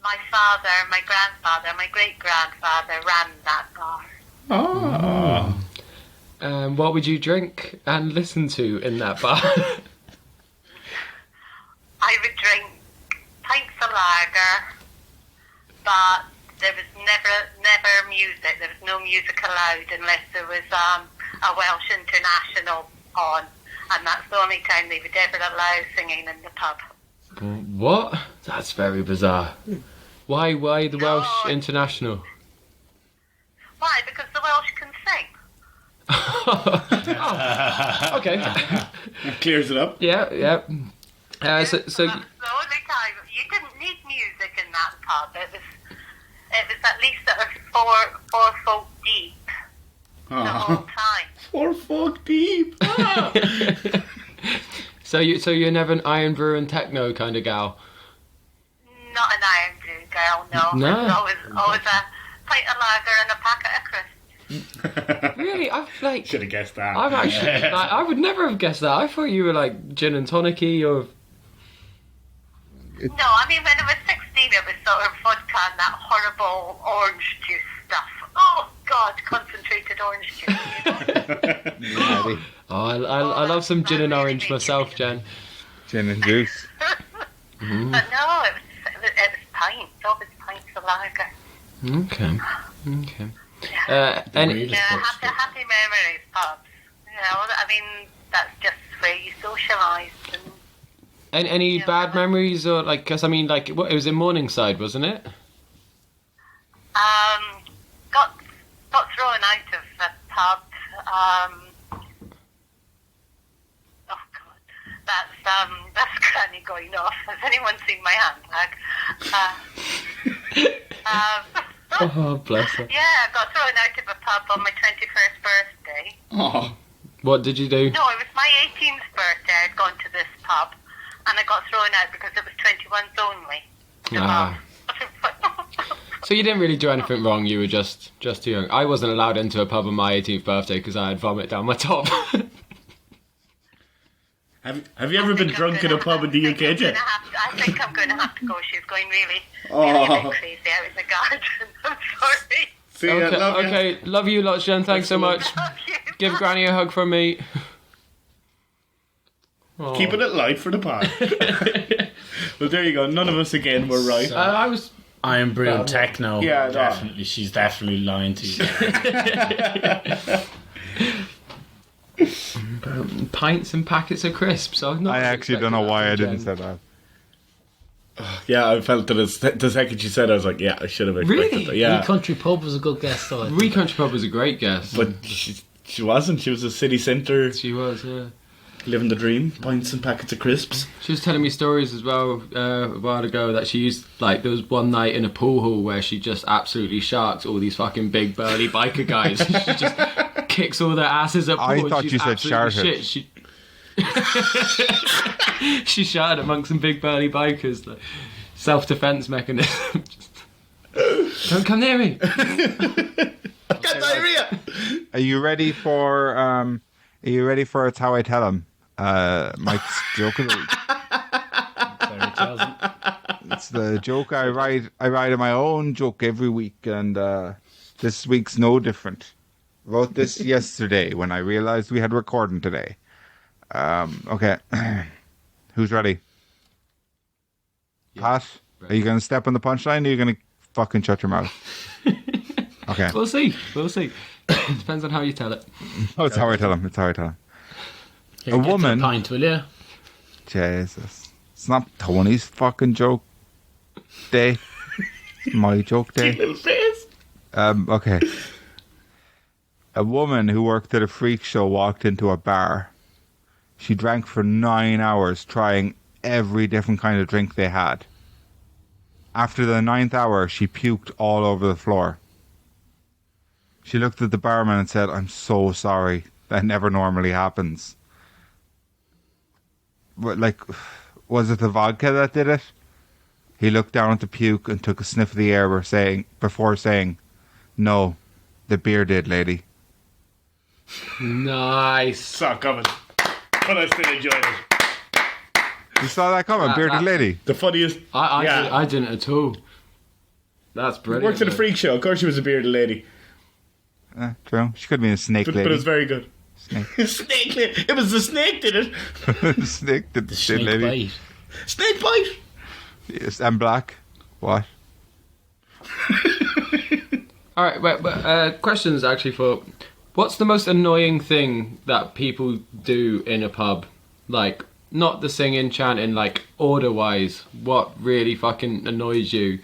My father, my grandfather, my great-grandfather ran that bar. Oh. What would you drink and listen to in that bar? I would drink pints of lager, but there was never music. There was no music allowed unless there was a Welsh international on, and that's the only time they would ever allow singing in the pub. What? That's very bizarre. Why the Welsh No. international? Why? Because the Welsh can sing. Oh, okay. Clears it up. Yeah. So That's the only time. You didn't need music in that pub. It was at least sort of four folk deep the whole time. 4 folk deep. so you're never an Iron Brew and techno kind of gal. Not an Iron Brew girl, no. No. It was always a pint of lager and a packet of crisps. Really? Should have guessed that. I've actually, I would never have guessed that. I thought you were like gin and tonic-y or. No, I mean, when I was 16, it was sort of vodka and that horrible orange juice stuff. Oh, God, concentrated orange juice. You know? I love some gin and orange myself, Jen. Gin and juice. But no, it was pints, always pints of lager. Okay. Any, Yeah, happy memories, pubs. You know, I mean, that's just where you socialise. And any bad memories or like? Because I mean, like, what it was in Morningside, wasn't it? got thrown out of the pub. Oh God, that's granny going off. Has anyone seen my handbag? Oh, bless her. Yeah, I got thrown out of a pub on my 21st birthday. Oh. What did you do? No, it was my 18th birthday. I'd gone to this pub, and I got thrown out because it was 21s only. The Ah. pub. So you didn't really do anything wrong. You were just too young. I wasn't allowed into a pub on my 18th birthday because I had vomit down my top. Have you ever been drunk in a pub in the UK, Jen? I think I'm going to have to go. She's going really Oh. a bit crazy out in the garden. I'm sorry. See ya, love ya. Okay. Love you lots, Jen. Thanks so much. Love you. Give Granny a hug from me. Aw. Keeping it light for the pod. Well, there you go. None of us again were right. I was. Iron Brew and techno. Yeah, no. definitely. She's definitely lying to you. Pints and packets of crisps. I actually don't know why I didn't say that. Yeah, I felt that the second she said it, I was like, yeah, I should have expected Really? that. Yeah. Wee Country Pub was a good guess, though. I think. Wee Country Pub was a great guess. But she wasn't. She was a city centre, She was, yeah. living the dream. Pints and packets of crisps. She was telling me stories as well a while ago that she used, like, there was one night in a pool hall where she just absolutely sharked all these fucking big burly biker guys. She just kicks all their asses at pool. I and thought she's you said absolutely sharted. shit. She sharted amongst some big burly bikers. Like, self-defense mechanism. Don't come near me. Got diarrhea! Are you ready for It's How I Tell Him? Mike's joke of the week. It's the joke I write. I write my own joke every week, and this week's no different. Wrote this yesterday when I realized we had recording today. Okay. Who's ready? Pat, are you going to step on the punchline, or are you going to fucking shut your mouth? Okay. We'll see. Depends on how you tell it. Oh, it's how I tell him. Here, A get woman- a pint, will you? Jesus. It's not Tony's fucking joke day. It's my joke day. Little face. Okay. A woman who worked at a freak show walked into a bar. She drank for 9 hours, trying every different kind of drink they had. After the 9th hour, she puked all over the floor. She looked at the barman and said, "I'm so sorry. That never normally happens." But, like, was it the vodka that did it? He looked down at the puke and took a sniff of the air before saying, "No, the beer did, lady." Nice. Saw it coming. But I still enjoyed it. You saw that coming, bearded lady. The funniest. I didn't at all. That's brilliant. Worked at a freak show. Of course, she was a bearded lady. True. She could have been a snake But lady. it was very good. Snake. Snake lady. It was the snake did it. Snake did the shit, Snake lady. bite. Snake bite. Yes, and black. What? All right, but questions actually for what's the most annoying thing that people do in a pub? Like, not the singing, chanting, like order wise. What really fucking annoys you?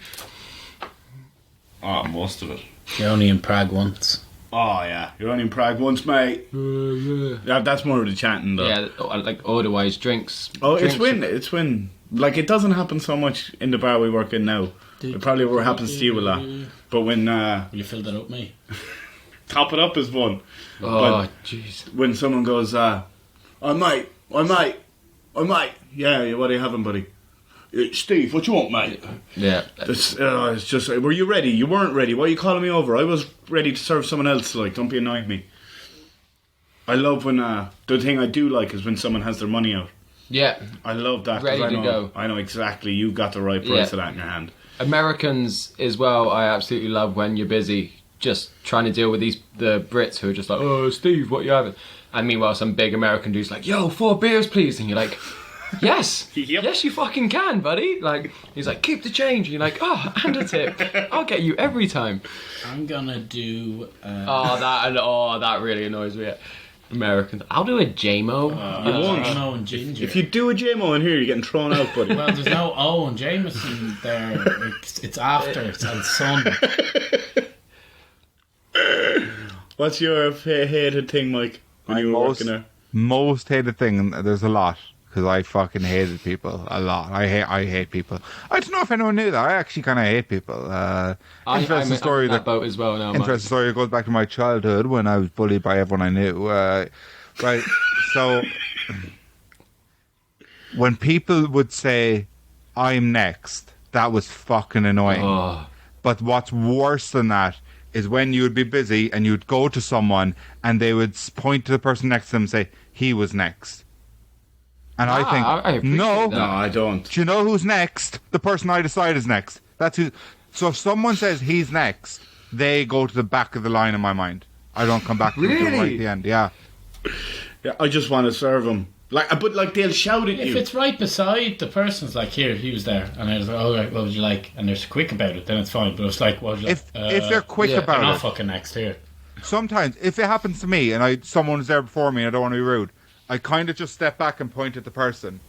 Oh, most of it. You're only in Prague once. Oh, yeah. You're only in Prague once, mate. Yeah, that's more of the chanting, though. Yeah, like order wise, drinks. Oh, drinks. it's when. Like, it doesn't happen so much in the bar we work in now. It probably happens to you a lot. But when Will you fill that up, mate? Top It Up is one. Oh, jeez. When someone goes, I might. Yeah, what are you having, buddy? Steve, what you want, mate? Yeah. It's just, were you ready? You weren't ready. Why are you calling me over? I was ready to serve someone else. Like, don't be annoying with me. I love when, the thing I do like is when someone has their money out. Yeah. I love that. 'cause Ready I to know, go. I know exactly you got the right price Yeah. of that in your hand. Americans as well, I absolutely love when you're busy just trying to deal with the Brits who are just like, "Oh, Steve, what you having?" And meanwhile, some big American dude's like, "Yo, 4 beers, please." And you're like, "Yes, Yep. yes, you fucking can, buddy." Like, he's like, "Keep the change." And you're like, "Oh, and a tip. I'll get you every time." I'm gonna do. That really annoys me. Americans. I'll do a JMO. You won't. No and ginger. If you do a JMO in here, you're getting thrown out, buddy. Well, there's no O and Jameson there. It's after. It's on Sun. What's your hated thing, Mike, when you were working there? Most hated thing, and there's a lot, because I fucking hated people a lot. I hate people. I don't know if anyone knew that. I actually kind of hate people. Interesting story. I'm in that boat as well now. Interesting story. It goes back to my childhood when I was bullied by everyone I knew. Right. So when people would say, "I'm next," that was fucking annoying. Oh. But what's worse than that is when you would be busy and you'd go to someone and they would point to the person next to them and say, "He was next." And I think, I appreciate no, that. No, I don't. do you know who's next? The person I decide is next. That's who. So if someone says he's next, they go to the back of the line in my mind. I don't come back to them right Really? at the end. Yeah. Yeah, I just want to serve them. But they'll shout at If you. it's right beside the person's like, "Here, he was there," and I was like, "Oh, right, what would you like?" and they're quick about it, then it's fine. But it's like, "What would you If like?" if they're quick yeah, They're about not it, fucking next here. sometimes if it happens to me and someone was there before me and I don't want to be rude, I kind of just step back and point at the person.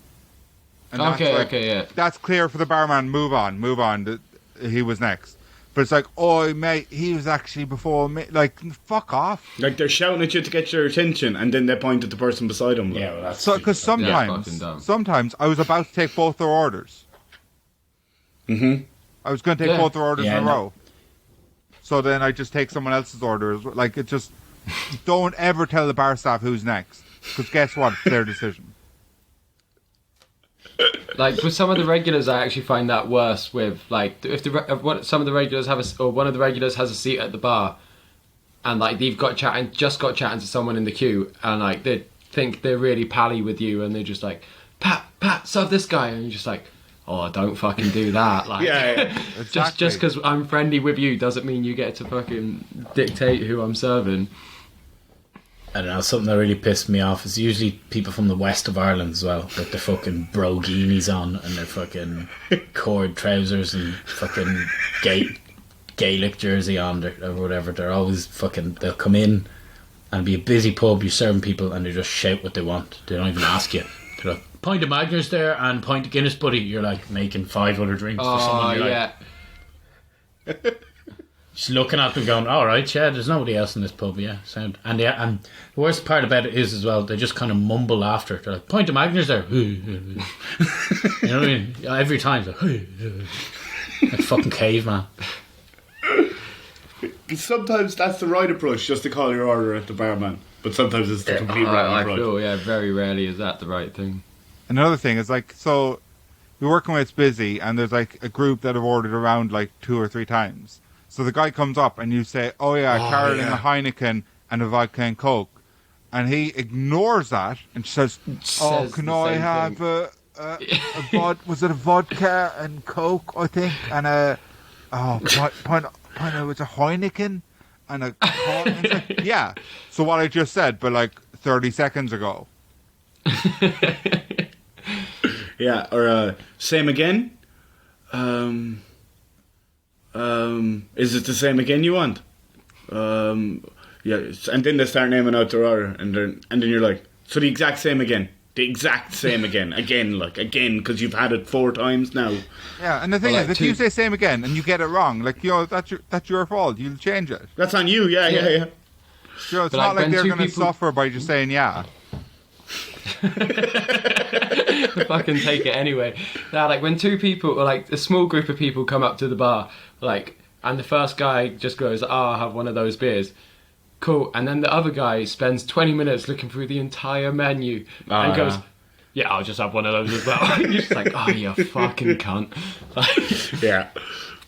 And that's Okay, yeah. That's clear for the barman. Move on. He was next. But it's like, "Oh, mate, he was actually before me." Like, fuck off. Like, they're shouting at you to get your attention, and then they point at the person beside them. Like. Yeah, well, that's So, because stupid. fucking dumb. sometimes I was about to take both their orders. Mm-hmm. I was going to take Yeah. both their orders Yeah, in a no. row. So then I just take someone else's orders. Like, it just don't ever tell the bar staff who's next, because guess what? It's their decision. Like with some of the regulars, I actually find that worse. With like, if some of the regulars or one of the regulars has a seat at the bar, and like they've got chatting to someone in the queue, and like they think they're really pally with you, and they're just like, "Pat, serve this guy," and you're just like, oh, don't fucking do that. Like, Yeah. just because I'm friendly with you doesn't mean you get to fucking dictate who I'm serving. I don't know, something that really pissed me off is usually people from the west of Ireland as well, with their fucking broguinis on and their fucking cord trousers and fucking Gaelic jersey on or whatever. They're always fucking, they'll come in and be a busy pub, you're serving people and they just shout what they want. They don't even ask you. They're like, pint of Magners there and pint of Guinness, buddy. You're like making 5 other drinks for someone. You're yeah. like, just looking at them going, alright, yeah, there's nobody else in this pub, yeah, sound. And the worst part about it is as well, they just kind of mumble after. They're like, pint of Magners there. You know what I mean? Every time, they're like fucking caveman. Sometimes that's the right approach, just to call your order at the barman. But sometimes it's the complete wrong I approach. feel, yeah, very rarely is that the right thing. Another thing is like, so you're working when it's busy and there's like a group that have ordered around like 2 or 3 times. So the guy comes up and you say, oh yeah, Carolyn, a Heineken and a vodka and Coke. And he ignores that and says, oh, can I have a was it a vodka and Coke, I think, and a pint of was a Heineken and a Coke. And like, yeah. So what I just said, but like 30 seconds ago. Yeah, or same again. Is it the same again you want? Yeah, and then they start naming out their order, and then you're like, so the exact same again. The exact same again, again, because you've had it 4 times now. Yeah, and the thing is, if you say same again and you get it wrong, like, you know, that's your fault. You'll change it. That's on you, yeah. You know, it's But not like like they're when going to suffer by just saying yeah. Fucking take it anyway. Now, like when 2 people, or like a small group of people, come up to the bar, like, and the first guy just goes, "Oh, I'll have one of those beers." Cool. And then the other guy spends 20 minutes looking through the entire menu and goes, "Yeah, I'll just have one of those as well." You're just like, "Oh, you fucking cunt!" Yeah.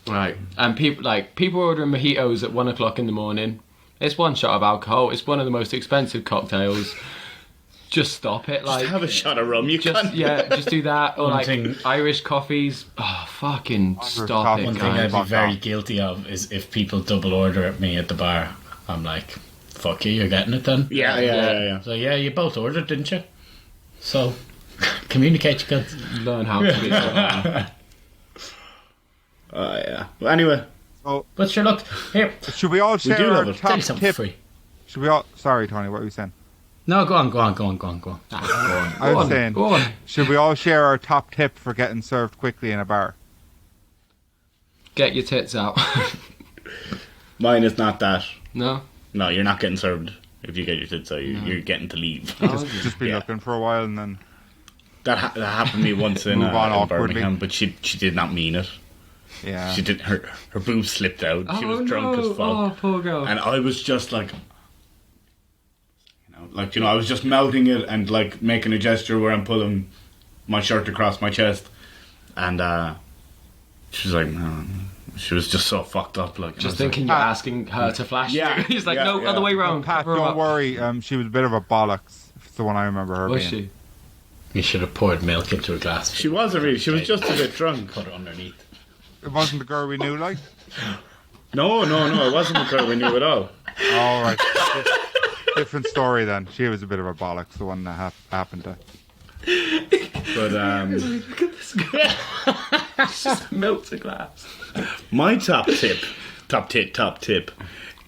Right. And people ordering mojitos at 1:00 in the morning. It's 1 shot of alcohol. It's one of the most expensive cocktails. Just stop it. Like, Just have a shot of rum. You can't. just do that. Or One like thing- Irish coffees. Oh, fucking stop it, One thing guys. I'd be very guilty of is if people double order at me at the bar, I'm like, fuck you, you're getting it then. Yeah. So yeah, you both ordered, didn't you? So communicate, you can. Learn how to be. Yeah. Well, anyway, But sure, look, here, Should we all do share love our it. tell top you something tip? free. Should we all... Sorry, Tony, what were you saying? No, go on. I was saying, Go on. should we all share our top tip for getting served quickly in a bar? Get your tits out. mine is not that. No? No, you're not getting served if you get your tits out. You're getting to leave. Just be Yeah. looking for a while and then... That happened to me once in, Move on in awkwardly. Birmingham, but she did not mean it. Yeah. She did her boobs slipped out. She was drunk as fuck. Oh, poor girl. And I was just like, I was just mouthing it and like making a gesture where I'm pulling my shirt across my chest, and she was like, no. She was just so fucked up, like. Just thinking you're asking her to flash. Yeah, He's like, yeah, no, yeah. other way round. Pat, Cover her don't up. worry. She was a bit of a bollocks. It's the one I remember her Was being. she? You should have poured milk into a glass. She wasn't really. She was just a bit drunk. Put it underneath. It wasn't the girl we knew, like? No, it wasn't the girl we knew at all. All right. Different story then. She was a bit of a bollocks, the one that happened to. But Look at this guy. Just melts a glass. my top tip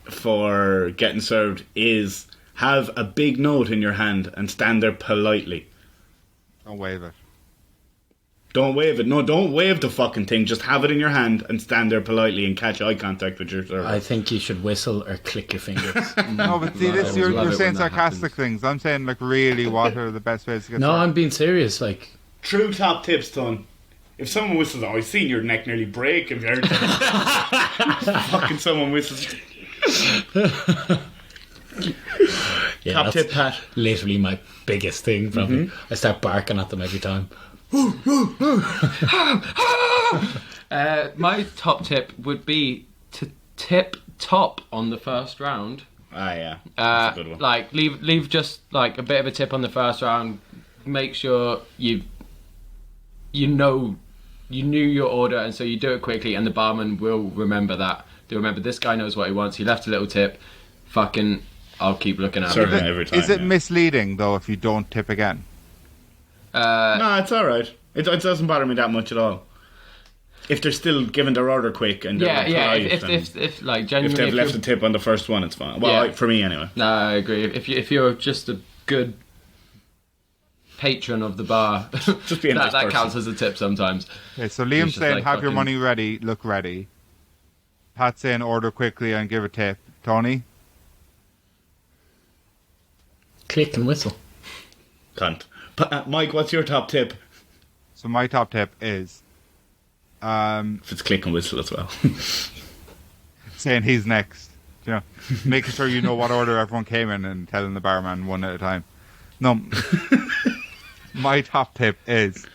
for getting served is have a big note in your hand and stand there politely. Don't wave it. Don't wave it. No, don't wave the fucking thing. Just have it in your hand and stand there politely and catch eye contact with your server. I think you should whistle or click your fingers. No, but see, I this always you're love it saying when that sarcastic happens. things. I'm saying, like, really, what are the best ways to get No, served? I'm being serious. Like, True top tips, Ton. If someone whistles, I've seen your neck nearly break. If you're fucking someone whistles. yeah, Top that's tip, Pat. literally my biggest thing. Probably, I start barking at them every time. My top tip would be to tip top on the first round. Ah, yeah. That's a good one. Like leave just like a bit of a tip on the first round. Make sure you know you knew your order, and so you do it quickly, and the barman will remember that. They'll remember this guy knows what he wants. He left a little tip. Fucking, I'll keep looking at Serve him. it every time. Is it yeah. misleading though if you don't tip again? No, it's all right. It doesn't bother me that much at all. If they're still giving their order quick and they're polite, If like if genuinely, they've left a tip on the first one, it's fine. Well, Yeah. for me anyway. no, I agree. If you're just a good patron of the bar, Just be a nice that person. counts as a tip sometimes. Okay, so Liam's just saying like have your fucking- money ready, look ready. Pat's saying order quickly and give a tip. Tony? Click and whistle. Cunt. But, Mike, what's your top tip? So my top tip is If it's click and whistle as well. saying he's next. You know, making sure you know what order everyone came in and telling the barman one at a time. No, my top tip is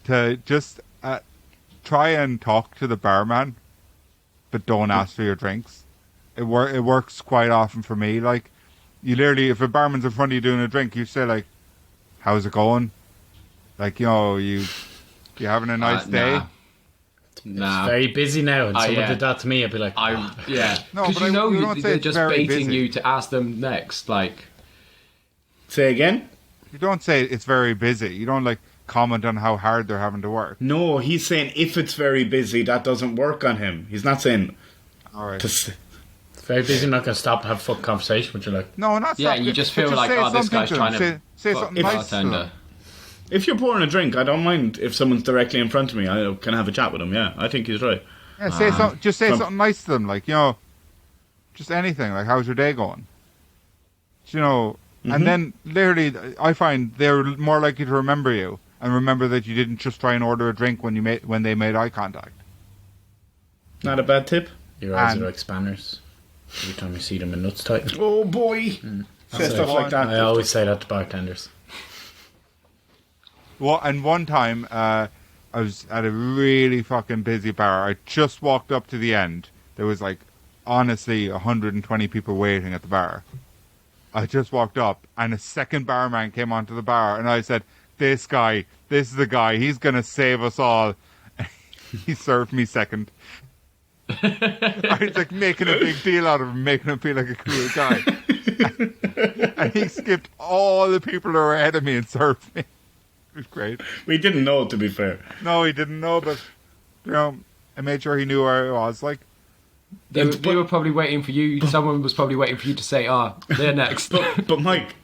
to just try and talk to the barman, but don't ask for your drinks. It works quite often for me. Like, you literally, if a barman's in front of you doing a drink, you say like, "How's it going?" Like, you know, you having a nice day. Nah. Very busy now, and someone yeah. did that to me. I'd be like, Yeah. No, Because but you know you don't say they're it's just very baiting busy. you to ask them next. Like, Say again? You don't say it's very busy. You don't like comment on how hard they're having to work. No, he's saying if it's very busy, that doesn't work on him. He's not saying All right. to it's very busy. I'm not going to stop and have a fucking conversation with you. Like, No, not yeah, stop. you just But feel like, say oh, this something guy's to trying them. to say fuck something the nice to them. bartender. If you're pouring a drink, I don't mind if someone's directly in front of me. I can have a chat with him, yeah. I think he's right. Yeah, just say From- something nice to them, like, you know, just anything, like, how's your day going? You know, and then literally, I find they're more likely to remember you and remember that you didn't just try and order a drink when they made eye contact. Not a bad tip. your eyes And- are like spanners. Every time you see them in nuts tighten. Oh boy. Say stuff like that. I always say that to bartenders. Well, and one time, I was at a really fucking busy bar. I just walked up to the end. There was like, honestly, 120 people waiting at the bar. I just walked up, and a second barman came onto the bar, and I said, this is the guy, he's going to save us all. He served me second. I was like making a big deal out of him, making him feel like a cool guy. And he skipped all the people who were ahead of me and served me. It was great. We didn't know, to be fair. No, he didn't know, but, you know, I made sure he knew where I was. Like, They were probably waiting for you. Someone was probably waiting for you to say, they're next. But Mike,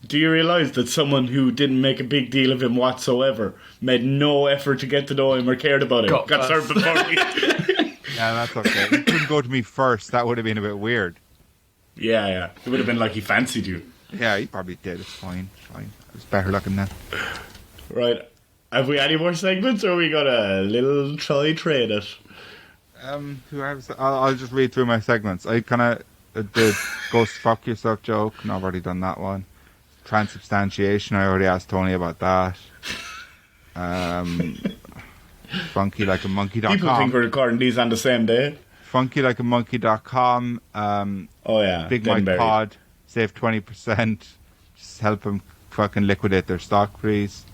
do you realise that someone who didn't make a big deal of him whatsoever, made no effort to get to know him or cared about him, Got got served before me? yeah, that's okay. He couldn't go to me first. That would have been a bit weird. Yeah. It would have been like he fancied you. Yeah, he probably did. It's fine. It's better looking than. Right. Have we any more segments, or we got a little try trade it? I'll just read through my segments. I kind of did ghost fuck yourself joke. No, I've already done that one. Transubstantiation. I already asked Tony about that. Funkylikeamonkey.com. People think we're recording these on the same day. Funkylikeamonkey.com. Oh yeah, Big dead and Mike buried. Pod. Save 20%. Just help them fucking liquidate their stock, please.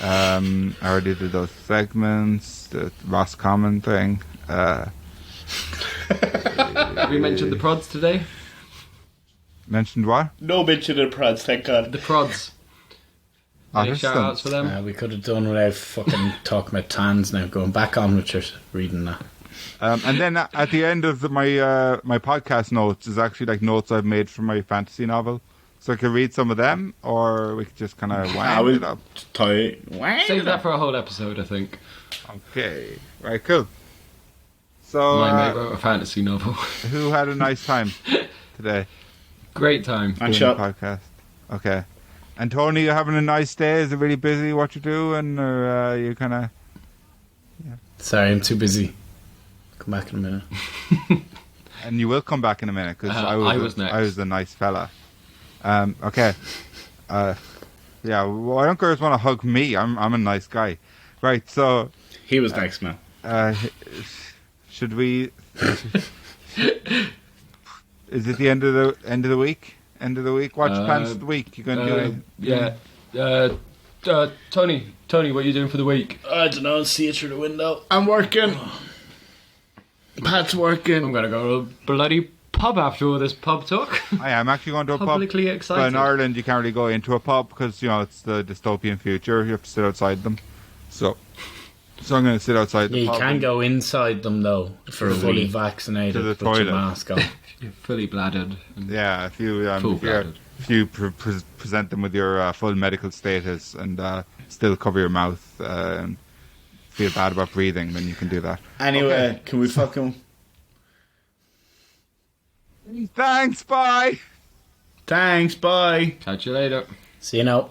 I already did those segments. The Ross Common thing. Have we mentioned the prods today? Mentioned what? No mention of prods, thank God. The prods. Any Artists. shout outs for them? We could have done without fucking talking about tans now. Going back on with your reading that. And then at the end of my my podcast notes is actually like notes I've made for my fantasy novel. So I could read some of them, or we could just kind of wind it up. Save that for a whole episode, I think. Okay, right, cool. So My mate wrote a fantasy novel. who had a nice time today Great time. And doing shut. the podcast? Okay. And Tony, you having a nice day? Is it really busy what you're doing, or you kind of? Sorry, I'm too busy. Come back in a minute. And you will come back in a minute because I was next. I was the nice fella. Okay. Yeah. Well, I don't girls want to hug me. I'm a nice guy. Right. So, He was next, man. should we? Is it the end of the week? End of the week. What's your plans for the week? You gonna do it? Yeah. Tony, what are you doing for the week? I don't know, see it through the window. I'm working. Pat's working. I'm gonna go to a bloody pub after all this pub talk. I am actually going to a pub. Publicly But excited. in Ireland, you can't really go into a pub because, it's the dystopian future. You have to sit outside them. So I'm going to sit outside the Yeah, you pub. can go inside them though for a fully wee. vaccinated To the with your toilet. mask on. You're fully bladdered. And Yeah, if you Full-blooded. if you present them with your full medical status and still cover your mouth and feel bad about breathing, then you can do that. Anyway, Okay. can we fucking... Thanks, bye! Thanks, bye. catch you later. See you now.